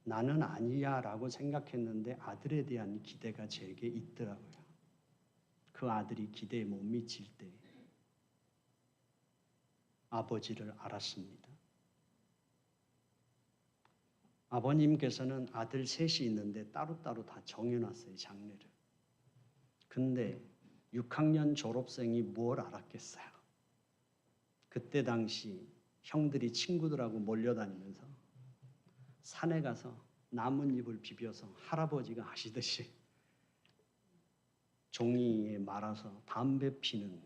나는 아니야 라고 생각했는데 아들에 대한 기대가 제게 있더라고요. 그 아들이 기대에 못 미칠 때 아버지를 알았습니다. 아버님께서는 아들 셋이 있는데 따로따로 다 정해놨어요, 장례를. 근데 6학년 졸업생이 뭘 알았겠어요? 그때 당시 형들이 친구들하고 몰려다니면서 산에 가서 나뭇잎을 비벼서 할아버지가 하시듯이 종이에 말아서 담배 피는,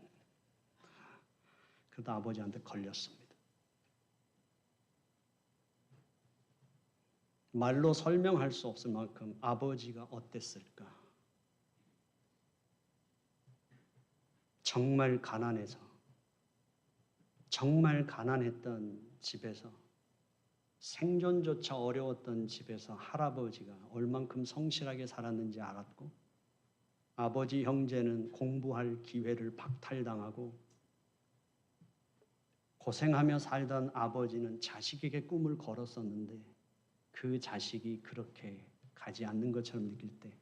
그러다 아버지한테 걸렸습니다. 말로 설명할 수 없을 만큼 아버지가 어땠을까? 정말 가난해서, 정말 가난했던 집에서, 생존조차 어려웠던 집에서 할아버지가 얼만큼 성실하게 살았는지 알았고, 아버지 형제는 공부할 기회를 박탈당하고, 고생하며 살던 아버지는 자식에게 꿈을 걸었었는데 그 자식이 그렇게 가지 않는 것처럼 느낄 때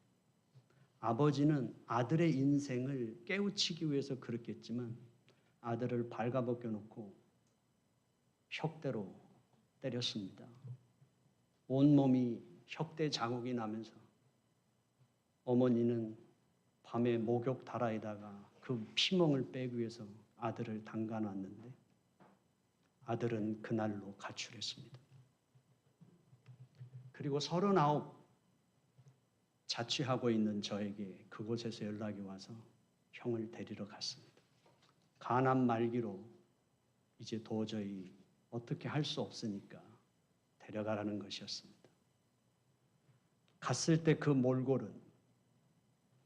아버지는 아들의 인생을 깨우치기 위해서 그렇겠지만 아들을 발가벗겨 놓고 혁대로 때렸습니다. 온몸이 혁대 자국이 나면서 어머니는 밤에 목욕 다라에다가 그 피멍을 빼기 위해서 아들을 담가놨는데 아들은 그날로 가출했습니다. 그리고 39 자취하고 있는 저에게 그곳에서 연락이 와서 형을 데리러 갔습니다. 가난 말기로 이제 도저히 어떻게 할 수 없으니까 데려가라는 것이었습니다. 갔을 때 그 몰골은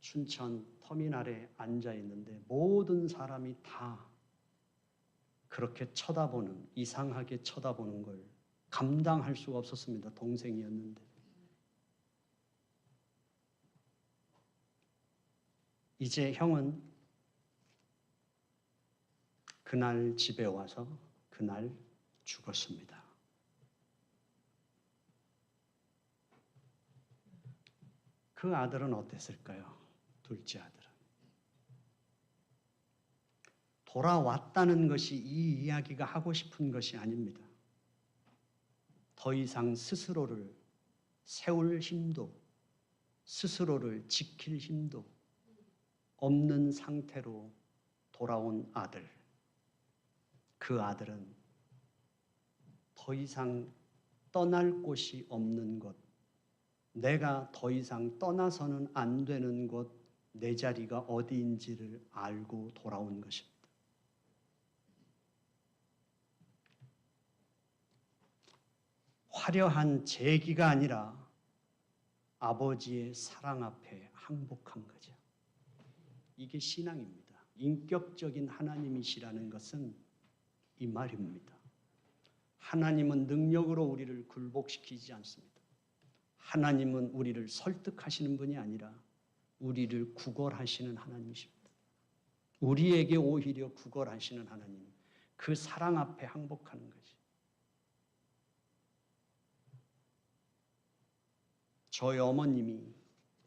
춘천 터미널에 앉아 있는데 모든 사람이 다 그렇게 쳐다보는, 이상하게 쳐다보는 걸 감당할 수가 없었습니다. 동생이었는데. 이제 형은 그날 집에 와서 그날 죽었습니다. 그 아들은 어땠을까요? 둘째 아들은. 돌아왔다는 것이 이 이야기가 하고 싶은 것이 아닙니다. 더 이상 스스로를 세울 힘도, 스스로를 지킬 힘도 없는 상태로 돌아온 아들. 그 아들은 더 이상 떠날 곳이 없는 것, 내가 더 이상 떠나서는 안 되는 곳, 내 자리가 어디인지를 알고 돌아온 것입니다. 화려한 재기가 아니라 아버지의 사랑 앞에 항복한 거죠. 이게 신앙입니다. 인격적인 하나님이시라는 것은 이 말입니다. 하나님은 능력으로 우리를 굴복시키지 않습니다. 하나님은 우리를 설득하시는 분이 아니라 우리를 구걸하시는 하나님이십니다. 우리에게 오히려 구걸하시는 하나님, 그 사랑 앞에 항복하는 것이. 저희 어머님이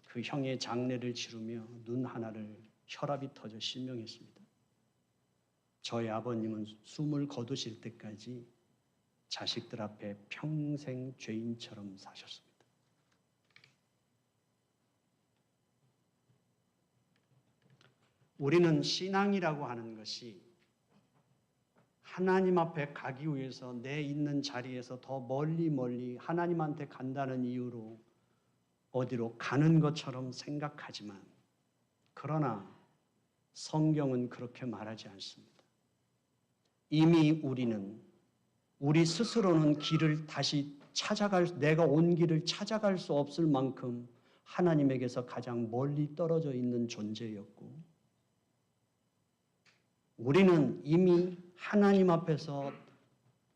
그 형의 장례를 치르며 눈 하나를 혈압이 터져 실명했습니다. 저희 아버님은 숨을 거두실 때까지 자식들 앞에 평생 죄인처럼 사셨습니다. 우리는 신앙이라고 하는 것이 하나님 앞에 가기 위해서 내 있는 자리에서 더 멀리 하나님한테 간다는 이유로 어디로 가는 것처럼 생각하지만, 그러나 성경은 그렇게 말하지 않습니다. 이미 우리 스스로는 길을 다시 내가 온 길을 찾아갈 수 없을 만큼 하나님에게서 가장 멀리 떨어져 있는 존재였고, 우리는 이미 하나님 앞에서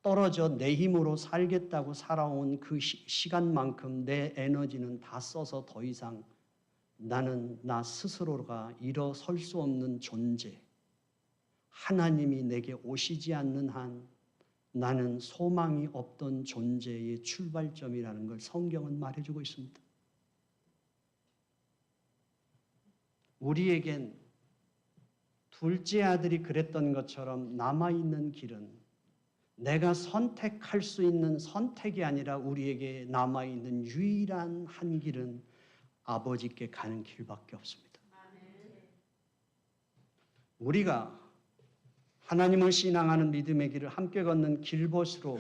떨어져 내 힘으로 살겠다고 살아온 그 시간만큼 내 에너지는 다 써서 더 이상 나는 나 스스로가 일어설 수 없는 존재, 하나님이 내게 오시지 않는 한 나는 소망이 없던 존재의 출발점이라는 걸 성경은 말해주고 있습니다. 우리에겐 둘째 아들이 그랬던 것처럼 남아있는 길은 내가 선택할 수 있는 선택이 아니라 우리에게 남아있는 유일한 한 길은 아버지께 가는 길밖에 없습니다. 우리가 하나님을 신앙하는 믿음의 길을 함께 걷는 길벗으로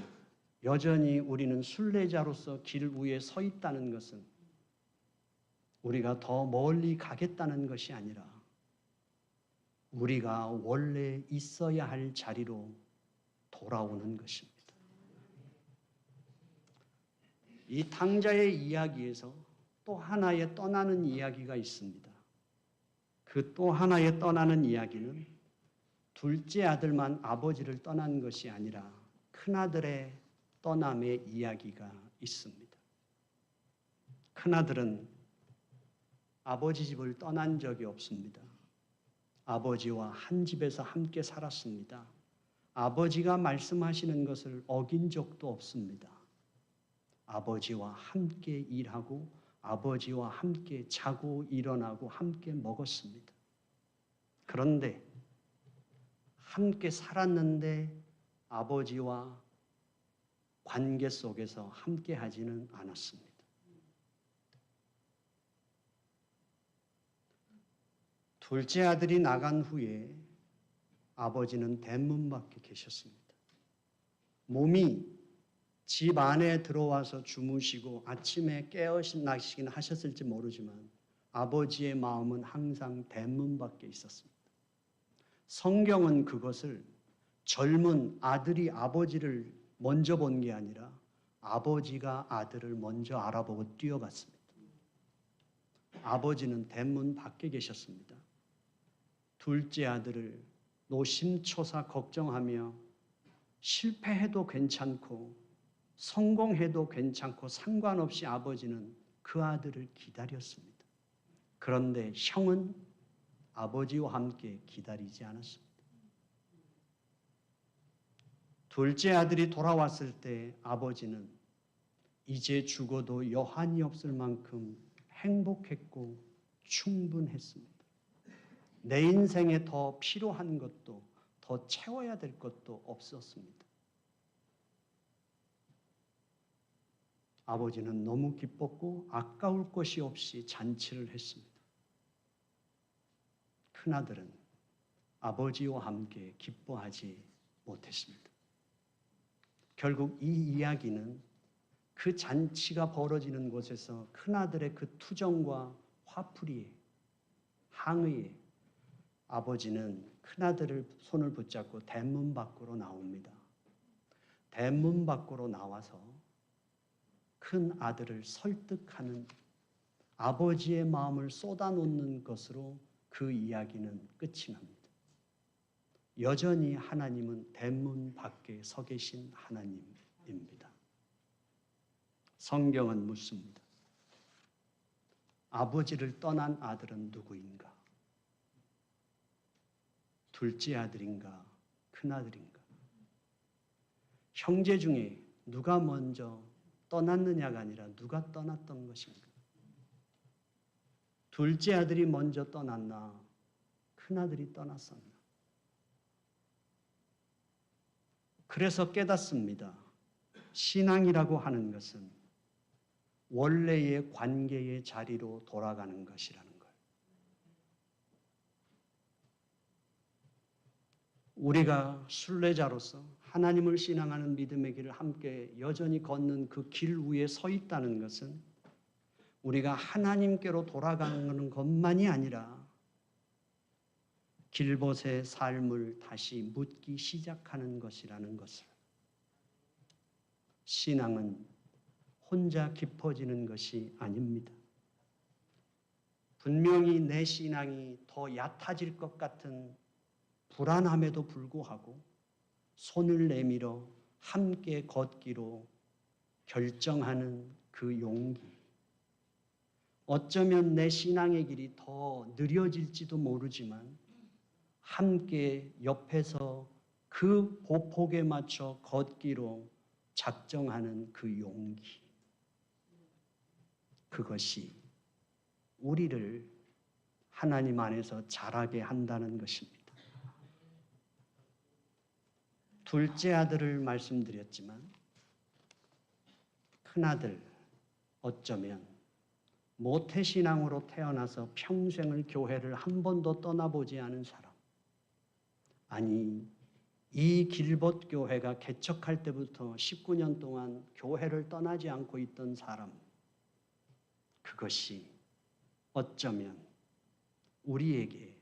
여전히 우리는 순례자로서 길 위에 서 있다는 것은 우리가 더 멀리 가겠다는 것이 아니라 우리가 원래 있어야 할 자리로 돌아오는 것입니다. 이 탕자의 이야기에서 또 하나의 떠나는 이야기가 있습니다. 그 또 하나의 떠나는 이야기는 둘째 아들만 아버지를 떠난 것이 아니라 큰아들의 떠남의 이야기가 있습니다. 큰아들은 아버지 집을 떠난 적이 없습니다. 아버지와 한 집에서 함께 살았습니다. 아버지가 말씀하시는 것을 어긴 적도 없습니다. 아버지와 함께 일하고 아버지와 함께 자고 일어나고 함께 먹었습니다. 그런데 함께 살았는데 아버지와 관계 속에서 함께 하지는 않았습니다. 둘째 아들이 나간 후에 아버지는 대문 밖에 계셨습니다. 몸이 집 안에 들어와서 주무시고 아침에 깨어나시긴 하셨을지 모르지만 아버지의 마음은 항상 대문 밖에 있었습니다. 성경은 그것을 젊은 아들이 아버지를 먼저 본 게 아니라 아버지가 아들을 먼저 알아보고 뛰어갔습니다. 아버지는 대문 밖에 계셨습니다. 둘째 아들을 노심초사 걱정하며 실패해도 괜찮고 성공해도 괜찮고 상관없이 아버지는 그 아들을 기다렸습니다. 그런데 형은 아버지와 함께 기다리지 않았습니다. 둘째 아들이 돌아왔을 때 아버지는 이제 죽어도 여한이 없을 만큼 행복했고 충분했습니다. 내 인생에 더 필요한 것도 더 채워야 될 것도 없었습니다. 아버지는 너무 기뻤고 아까울 것이 없이 잔치를 했습니다. 큰아들은 아버지와 함께 기뻐하지 못했습니다. 결국 이 이야기는 그 잔치가 벌어지는 곳에서 큰아들의 그 투정과 화풀이에 항의에 아버지는 큰아들을 손을 붙잡고 대문 밖으로 나옵니다. 대문 밖으로 나와서 큰 아들을 설득하는 아버지의 마음을 쏟아놓는 것으로 그 이야기는 끝이 납니다. 여전히 하나님은 대문 밖에 서 계신 하나님입니다. 성경은 묻습니다. 아버지를 떠난 아들은 누구인가? 둘째 아들인가? 큰아들인가? 형제 중에 누가 먼저 떠났느냐가 아니라 누가 떠났던 것인가? 둘째 아들이 먼저 떠났나? 큰아들이 떠났었나? 그래서 깨닫습니다. 신앙이라고 하는 것은 원래의 관계의 자리로 돌아가는 것이라는 걸. 우리가 순례자로서 하나님을 신앙하는 믿음의 길을 함께 여전히 걷는 그 길 위에 서 있다는 것은 우리가 하나님께로 돌아가는 것만이 아니라 길벗의 삶을 다시 묻기 시작하는 것이라는 것을. 신앙은 혼자 깊어지는 것이 아닙니다. 분명히 내 신앙이 더 얕아질 것 같은 불안함에도 불구하고 손을 내밀어 함께 걷기로 결정하는 그 용기. 어쩌면 내 신앙의 길이 더 느려질지도 모르지만 함께 옆에서 그 보폭에 맞춰 걷기로 작정하는 그 용기. 그것이 우리를 하나님 안에서 자라게 한다는 것입니다. 둘째 아들을 말씀드렸지만 큰아들 어쩌면 모태신앙으로 태어나서 평생을 교회를 한 번도 떠나보지 않은 사람. 아니, 이 길벗 교회가 개척할 때부터 19년 동안 교회를 떠나지 않고 있던 사람. 그것이 어쩌면 우리에게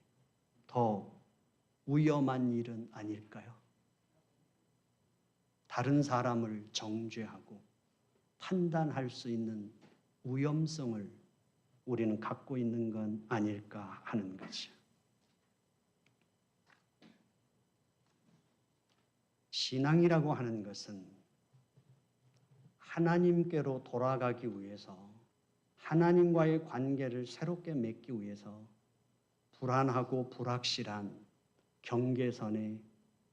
더 위험한 일은 아닐까요? 다른 사람을 정죄하고 판단할 수 있는 위험성을 우리는 갖고 있는 건 아닐까 하는 거죠. 신앙이라고 하는 것은 하나님께로 돌아가기 위해서 하나님과의 관계를 새롭게 맺기 위해서 불안하고 불확실한 경계선에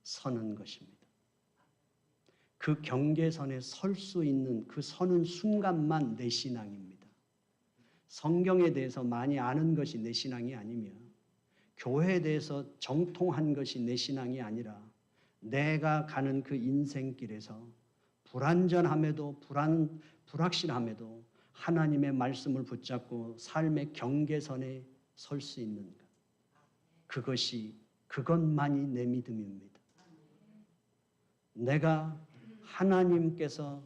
서는 것입니다. 그 경계선에 설 수 있는 그 서는 순간만 내 신앙입니다. 성경에 대해서 많이 아는 것이 내 신앙이 아니며 교회에 대해서 정통한 것이 내 신앙이 아니라 내가 가는 그 인생길에서 불안전함에도 불확실함에도 하나님의 말씀을 붙잡고 삶의 경계선에 설 수 있는 것. 그것만이 내 믿음입니다. 내가 하나님께서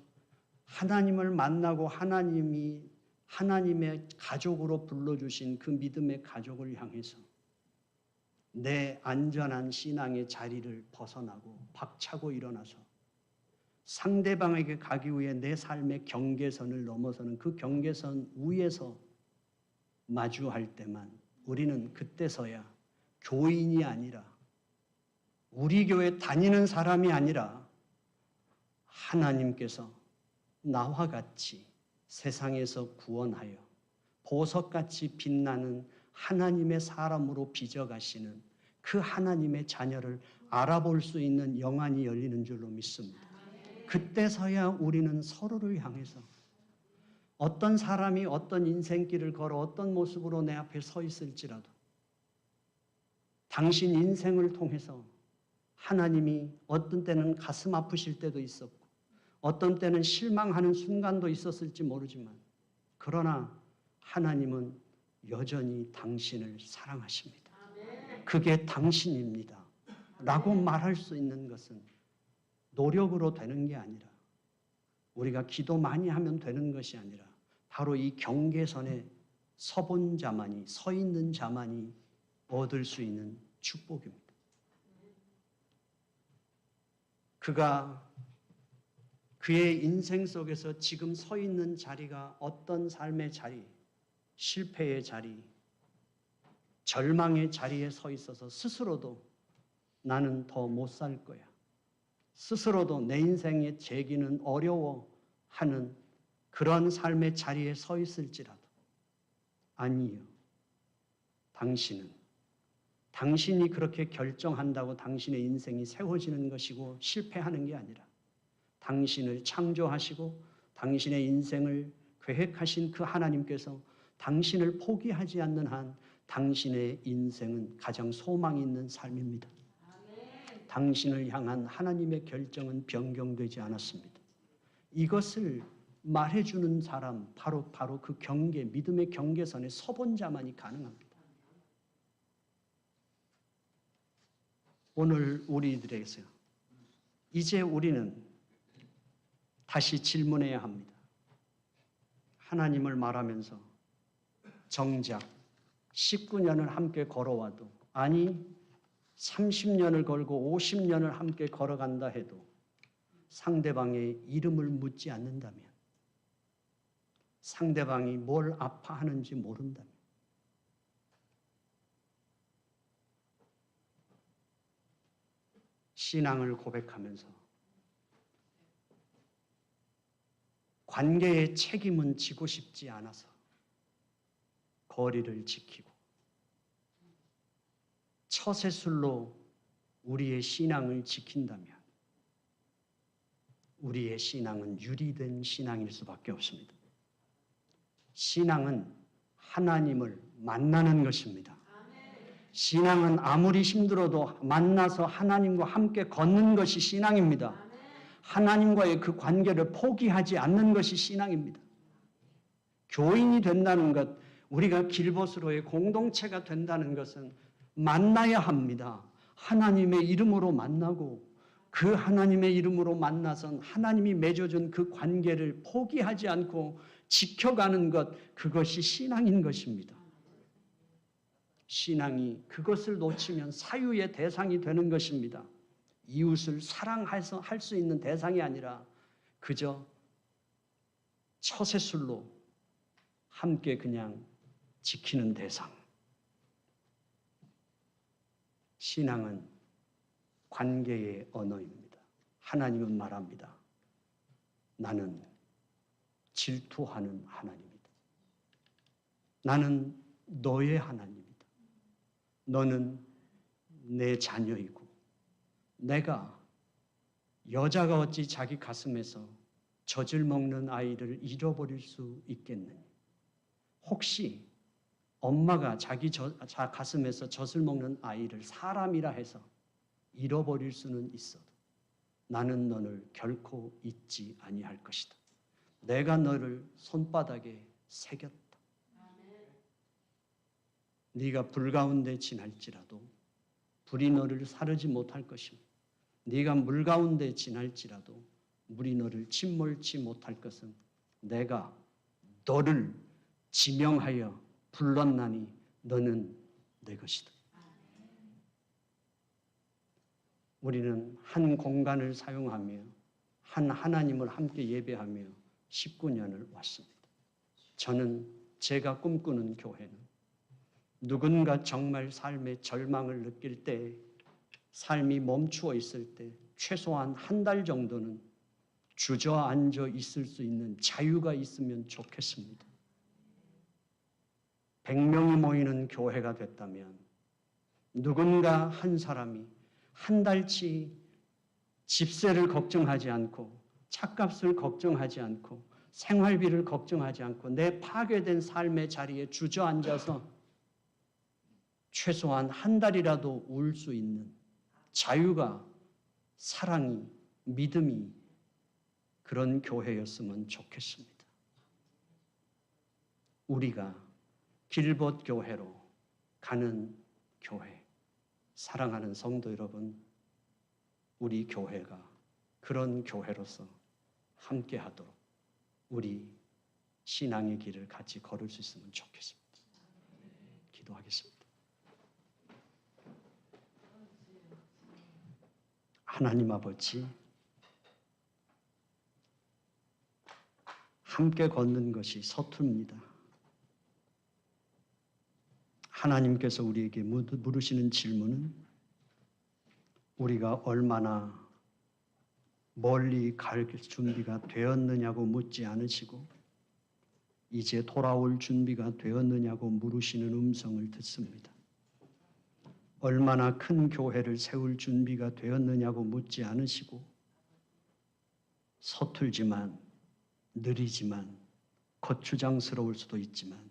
하나님을 만나고 하나님의 가족으로 불러주신 그 믿음의 가족을 향해서 내 안전한 신앙의 자리를 벗어나고 박차고 일어나서 상대방에게 가기 위해 내 삶의 경계선을 넘어서는 그 경계선 위에서 마주할 때만 우리는 그때서야 교인이 아니라 우리 교회 다니는 사람이 아니라 하나님께서 나와 같이 세상에서 구원하여 보석같이 빛나는 하나님의 사람으로 빚어가시는 그 하나님의 자녀를 알아볼 수 있는 영안이 열리는 줄로 믿습니다. 그때서야 우리는 서로를 향해서 어떤 사람이 어떤 인생길을 걸어 어떤 모습으로 내 앞에 서 있을지라도 당신 인생을 통해서 하나님이 어떤 때는 가슴 아프실 때도 있었고 어떤 때는 실망하는 순간도 있었을지 모르지만 그러나 하나님은 여전히 당신을 사랑하십니다. 그게 당신입니다. 라고 말할 수 있는 것은 노력으로 되는 게 아니라 우리가 기도 많이 하면 되는 것이 아니라 바로 이 경계선에 서본 자만이 서 있는 자만이 얻을 수 있는 축복입니다. 그가 그의 인생 속에서 지금 서 있는 자리가 어떤 삶의 자리, 실패의 자리, 절망의 자리에 서 있어서 스스로도 나는 더 못 살 거야. 스스로도 내 인생의 재기는 어려워 하는 그런 삶의 자리에 서 있을지라도 아니요. 당신이 그렇게 결정한다고 당신의 인생이 세워지는 것이고 실패하는 게 아니라 당신을 창조하시고 당신의 인생을 계획하신 그 하나님께서 당신을 포기하지 않는 한 당신의 인생은 가장 소망이 있는 삶입니다. 당신을 향한 하나님의 결정은 변경되지 않았습니다. 이것을 말해주는 사람, 바로 그 경계, 믿음의 경계선에 서본 자만이 가능합니다. 오늘 우리들에게서 이제 우리는 다시 질문해야 합니다. 하나님을 말하면서 정작 19년을 함께 걸어와도 아니 30년을 걸고 50년을 함께 걸어간다 해도 상대방의 이름을 묻지 않는다면 상대방이 뭘 아파하는지 모른다면 신앙을 고백하면서 관계의 책임은 지고 싶지 않아서 거리를 지키고 처세술로 우리의 신앙을 지킨다면 우리의 신앙은 유리된 신앙일 수밖에 없습니다. 신앙은 하나님을 만나는 것입니다. 신앙은 아무리 힘들어도 만나서 하나님과 함께 걷는 것이 신앙입니다. 하나님과의 그 관계를 포기하지 않는 것이 신앙입니다. 교인이 된다는 것, 우리가 길벗으로의 공동체가 된다는 것은 만나야 합니다. 하나님의 이름으로 만나고 그 하나님의 이름으로 만나선 하나님이 맺어준 그 관계를 포기하지 않고 지켜가는 것, 그것이 신앙인 것입니다. 신앙이 그것을 놓치면 사유의 대상이 되는 것입니다. 이웃을 사랑해서 할 수 있는 대상이 아니라 그저 처세술로 함께 그냥 지키는 대상. 신앙은 관계의 언어입니다. 하나님은 말합니다. 나는 질투하는 하나님이다. 나는 너의 하나님이다. 너는 내 자녀이고 내가 여자가 어찌 자기 가슴에서 젖을 먹는 아이를 잃어버릴 수 있겠느냐. 혹시 엄마가 자기 가슴에서 젖을 먹는 아이를 사람이라 해서 잃어버릴 수는 있어도 나는 너를 결코 잊지 아니할 것이다. 내가 너를 손바닥에 새겼다. 네가 불 가운데 지날지라도 불이 너를 사르지 못할 것이며 네가 물 가운데 지날지라도 물이 너를 침몰치 못할 것은 내가 너를 지명하여 불렀나니 너는 내 것이다. 우리는 한 공간을 사용하며 한 하나님을 함께 예배하며 19년을 왔습니다. 저는 제가 꿈꾸는 교회는 누군가 정말 삶의 절망을 느낄 때, 삶이 멈추어 있을 때 최소한 한 달 정도는 주저앉아 있을 수 있는 자유가 있으면 좋겠습니다. 100명이 모이는 교회가 됐다면 누군가 한 사람이 한 달치 집세를 걱정하지 않고 차값을 걱정하지 않고 생활비를 걱정하지 않고 내 파괴된 삶의 자리에 주저앉아서 최소한 한 달이라도 울 수 있는 자유가, 사랑이, 믿음이 그런 교회였으면 좋겠습니다. 우리가 길봇 교회로 가는 교회, 사랑하는 성도 여러분, 우리 교회가 그런 교회로서 함께 하도록 우리 신앙의 길을 같이 걸을 수 있으면 좋겠습니다. 기도하겠습니다. 하나님 아버지, 함께 걷는 것이 서투릅니다. 하나님께서 우리에게 물으시는 질문은 우리가 얼마나 멀리 갈 준비가 되었느냐고 묻지 않으시고 이제 돌아올 준비가 되었느냐고 물으시는 음성을 듣습니다. 얼마나 큰 교회를 세울 준비가 되었느냐고 묻지 않으시고 서툴지만 느리지만 거추장스러울 수도 있지만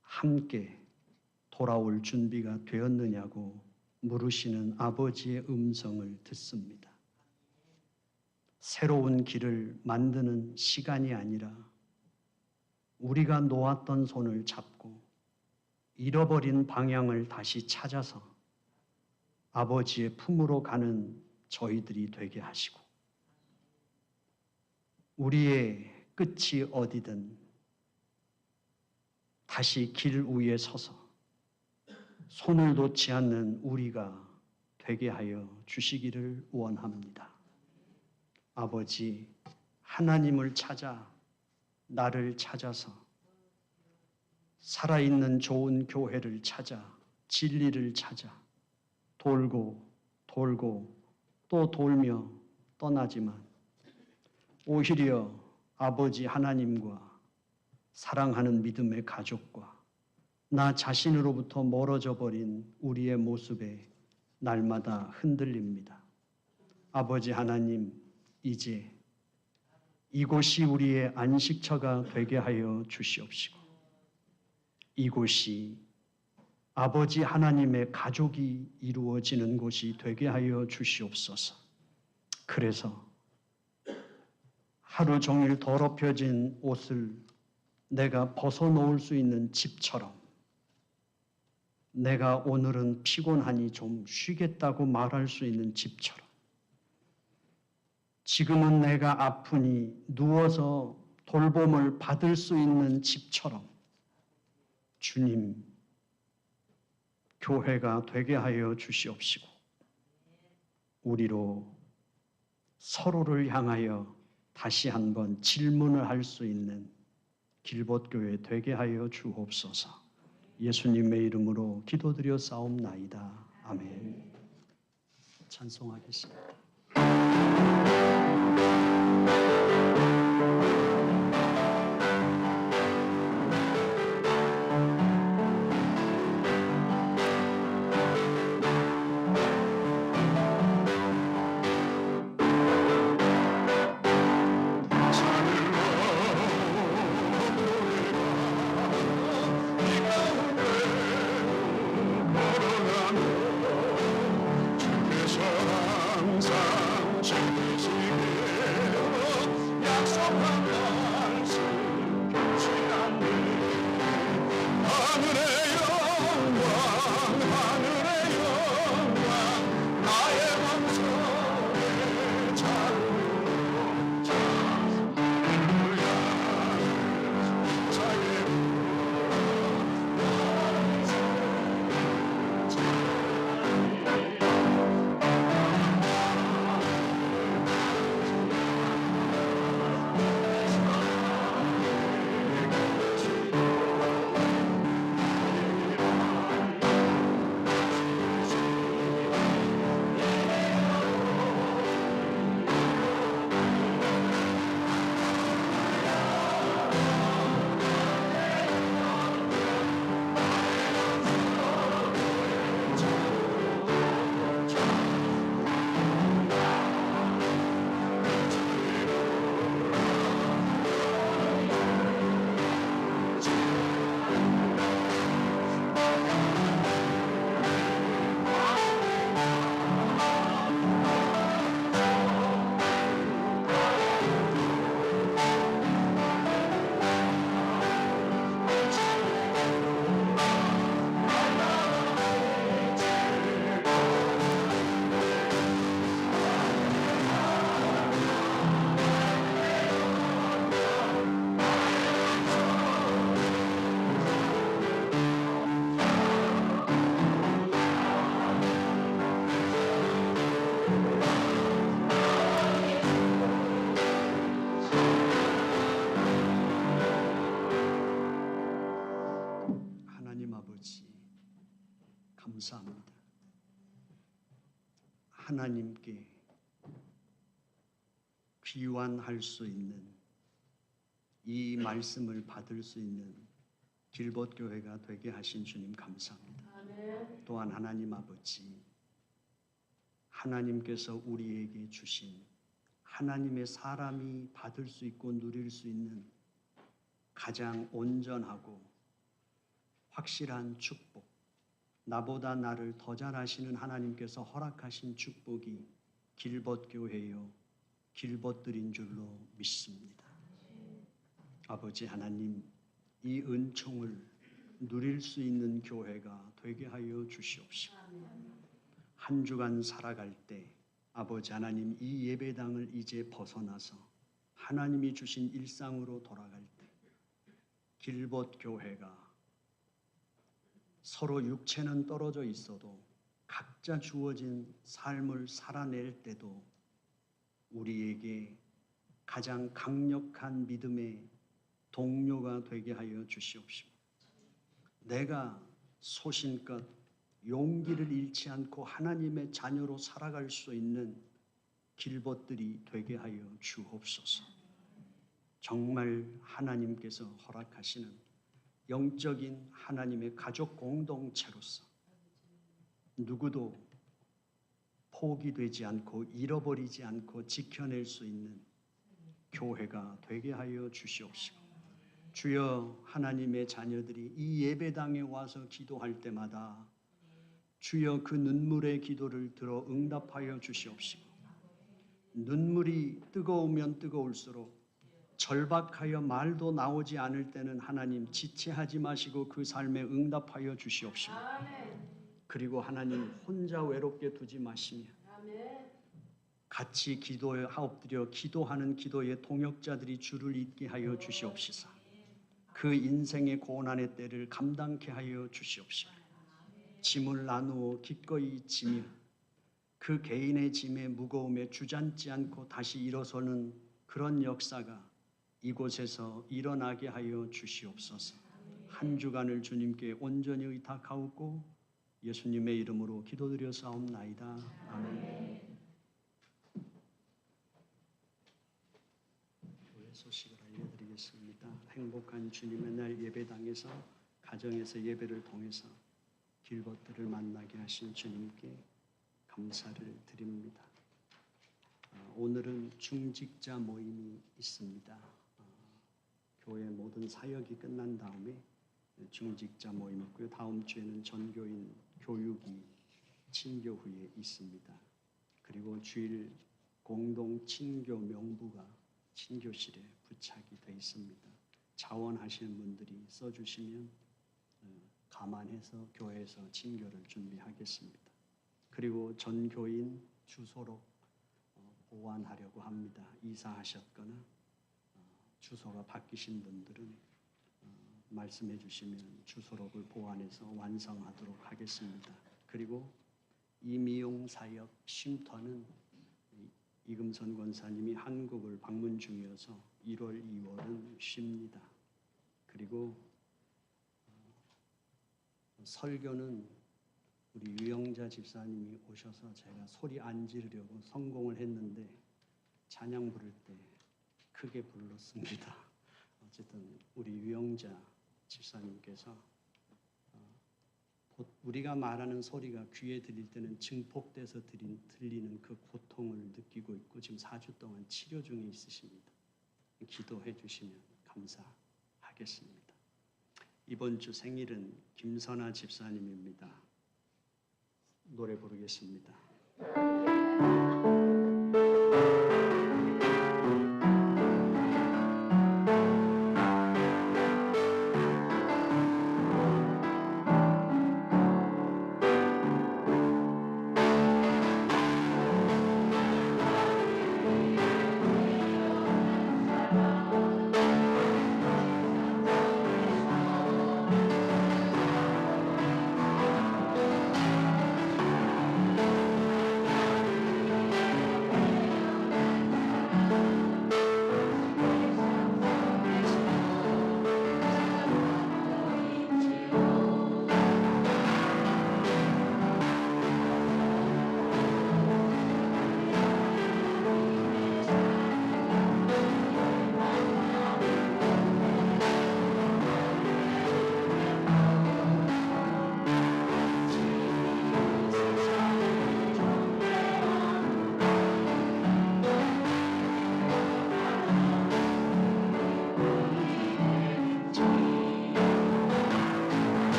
함께 돌아올 준비가 되었느냐고 물으시는 아버지의 음성을 듣습니다. 새로운 길을 만드는 시간이 아니라 우리가 놓았던 손을 잡고 잃어버린 방향을 다시 찾아서 아버지의 품으로 가는 저희들이 되게 하시고 우리의 끝이 어디든 다시 길 위에 서서 손을 놓지 않는 우리가 되게 하여 주시기를 원합니다. 아버지, 하나님을 찾아 나를 찾아서 살아있는 좋은 교회를 찾아 진리를 찾아 돌고 돌고 또 돌며 떠나지만 오히려 아버지 하나님과 사랑하는 믿음의 가족과 나 자신으로부터 멀어져 버린 우리의 모습에 날마다 흔들립니다. 아버지 하나님, 이제 이곳이 우리의 안식처가 되게 하여 주시옵시고 이곳이 아버지 하나님의 가족이 이루어지는 곳이 되게 하여 주시옵소서. 그래서 하루 종일 더럽혀진 옷을 내가 벗어놓을 수 있는 집처럼 내가 오늘은 피곤하니 좀 쉬겠다고 말할 수 있는 집처럼 지금은 내가 아프니 누워서 돌봄을 받을 수 있는 집처럼 주님, 교회가 되게 하여 주시옵시고 우리로 서로를 향하여 다시 한번 질문을 할 수 있는 길봇교회 되게 하여 주옵소서. 예수님의 이름으로 기도드려 싸움나이다. 아멘. 찬송하겠습니다. 항상 지키시길 약속하며 감사합니다. 하나님께 귀환할 수 있는 이 말씀을 받을 수 있는 길봇교회가 되게 하신 주님 감사합니다. 또한 하나님 아버지, 하나님께서 우리에게 주신 하나님의 사람이 받을 수 있고 누릴 수 있는 가장 온전하고 확실한 축복, 나보다 나를 더 잘 아시는 하나님께서 허락하신 축복이 길봇교회요 길봇들인 줄로 믿습니다. 아버지 하나님, 이 은총을 누릴 수 있는 교회가 되게 하여 주시옵시고, 한 주간 살아갈 때 아버지 하나님, 이 예배당을 이제 벗어나서 하나님이 주신 일상으로 돌아갈 때 길봇교회가 서로 육체는 떨어져 있어도 각자 주어진 삶을 살아낼 때도 우리에게 가장 강력한 믿음의 동료가 되게 하여 주시옵시고, 내가 소신껏 용기를 잃지 않고 하나님의 자녀로 살아갈 수 있는 길봇들이 되게 하여 주옵소서. 정말 하나님께서 허락하시는 영적인 하나님의 가족 공동체로서 누구도 포기되지 않고 잃어버리지 않고 지켜낼 수 있는 교회가 되게 하여 주시옵시고, 주여, 하나님의 자녀들이 이 예배당에 와서 기도할 때마다 주여 그 눈물의 기도를 들어 응답하여 주시옵시고, 눈물이 뜨거우면 뜨거울수록 절박하여 말도 나오지 않을 때는 하나님 지체하지 마시고 그 삶에 응답하여 주시옵시고, 그리고 하나님 혼자 외롭게 두지 마시며 같이 엎드려 기도하는 기도의 동역자들이 주를 잇게 하여 주시옵시사. 그 인생의 고난의 때를 감당케 하여 주시옵시고, 짐을 나누어 기꺼이 지며 그 개인의 짐의 무거움에 주저앉지 않고 다시 일어서는 그런 역사가 이곳에서 일어나게 하여 주시옵소서. 한 주간을 주님께 온전히 의탁하옵고 예수님의 이름으로 기도드려 사옵나이다. 아멘. 교회 소식을 알려드리겠습니다. 행복한 주님의 날 예배당에서 가정에서 예배를 통해서 길봇들을 만나게 하신 주님께 감사를 드립니다. 오늘은 중직자 모임이 있습니다. 교회 모든 사역이 끝난 다음에 중직자 모임 있고요. 다음 주에는 전교인 교육이 친교 후에 있습니다. 그리고 주일 공동 친교 명부가 친교실에 부착이 되어 있습니다. 자원하시는 분들이 써주시면 감안해서 교회에서 친교를 준비하겠습니다. 그리고 전교인 주소록 보완하려고 합니다. 이사하셨거나 주소가 바뀌신 분들은 말씀해 주시면 주소록을 보완해서 완성하도록 하겠습니다. 그리고 이미용 사역 쉼터는 이금선 권사님이 한국을 방문 중이어서 1월, 2월은 쉽니다. 그리고 설교는 우리 유영자 집사님이 오셔서 제가 소리 안 지르려고 성공을 했는데 찬양 부를 때 크게 불렀습니다. 어쨌든 우리 유영자 집사님께서 우리가 말하는 소리가 귀에 들릴 때는 증폭돼서 들리는 그 고통을 느끼고 있고 지금 4주 동안 치료 중에 있으십니다. 기도해 주시면 감사하겠습니다. 이번 주 생일은 김선아 집사님입니다. 노래 부르겠습니다.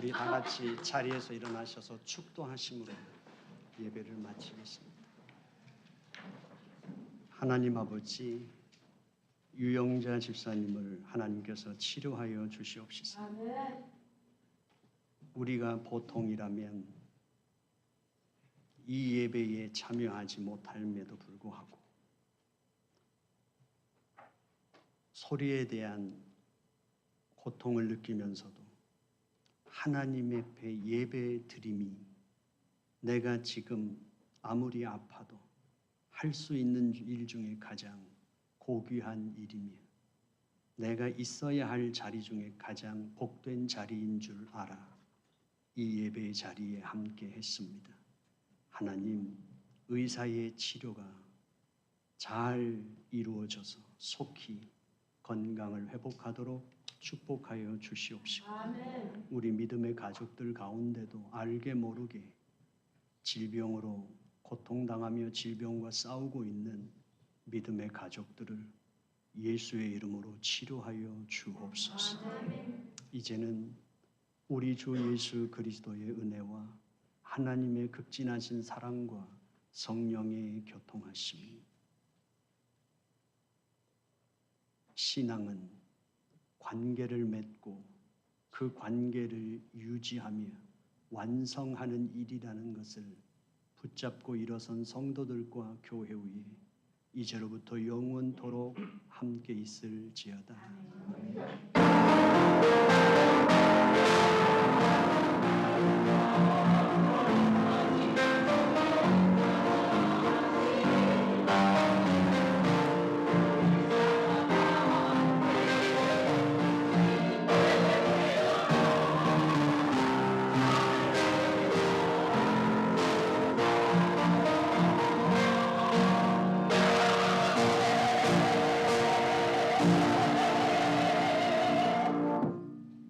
우리 다 같이 자리에서 일어나셔서 축도하심으로 예배를 마치겠습니다. 하나님 아버지, 유영자 집사님을 하나님께서 치료하여 주시옵시서. 우리가 보통이라면 이 예배에 참여하지 못함에도 불구하고 소리에 대한 고통을 느끼면서도 하나님 앞에 예배 드림이 내가 지금 아무리 아파도 할 수 있는 일 중에 가장 고귀한 일이며 내가 있어야 할 자리 중에 가장 복된 자리인 줄 알아 이 예배의 자리에 함께 했습니다. 하나님, 의사의 치료가 잘 이루어져서 속히 건강을 회복하도록 축복하여 주시옵시고 우리 믿음의 가족들 가운데도 알게 모르게 질병으로 고통당하며 질병과 싸우고 있는 믿음의 가족들을 예수의 이름으로 치료하여 주옵소서. 이제는 우리 주 예수 그리스도의 은혜와 하나님의 극진하신 사랑과 성령의 교통하심이 신앙은 관계를 맺고 그 관계를 유지하며 완성하는 일이라는 것을 붙잡고 일어선 성도들과 교회 위에 이제로부터 영원토록 함께 있을지어다.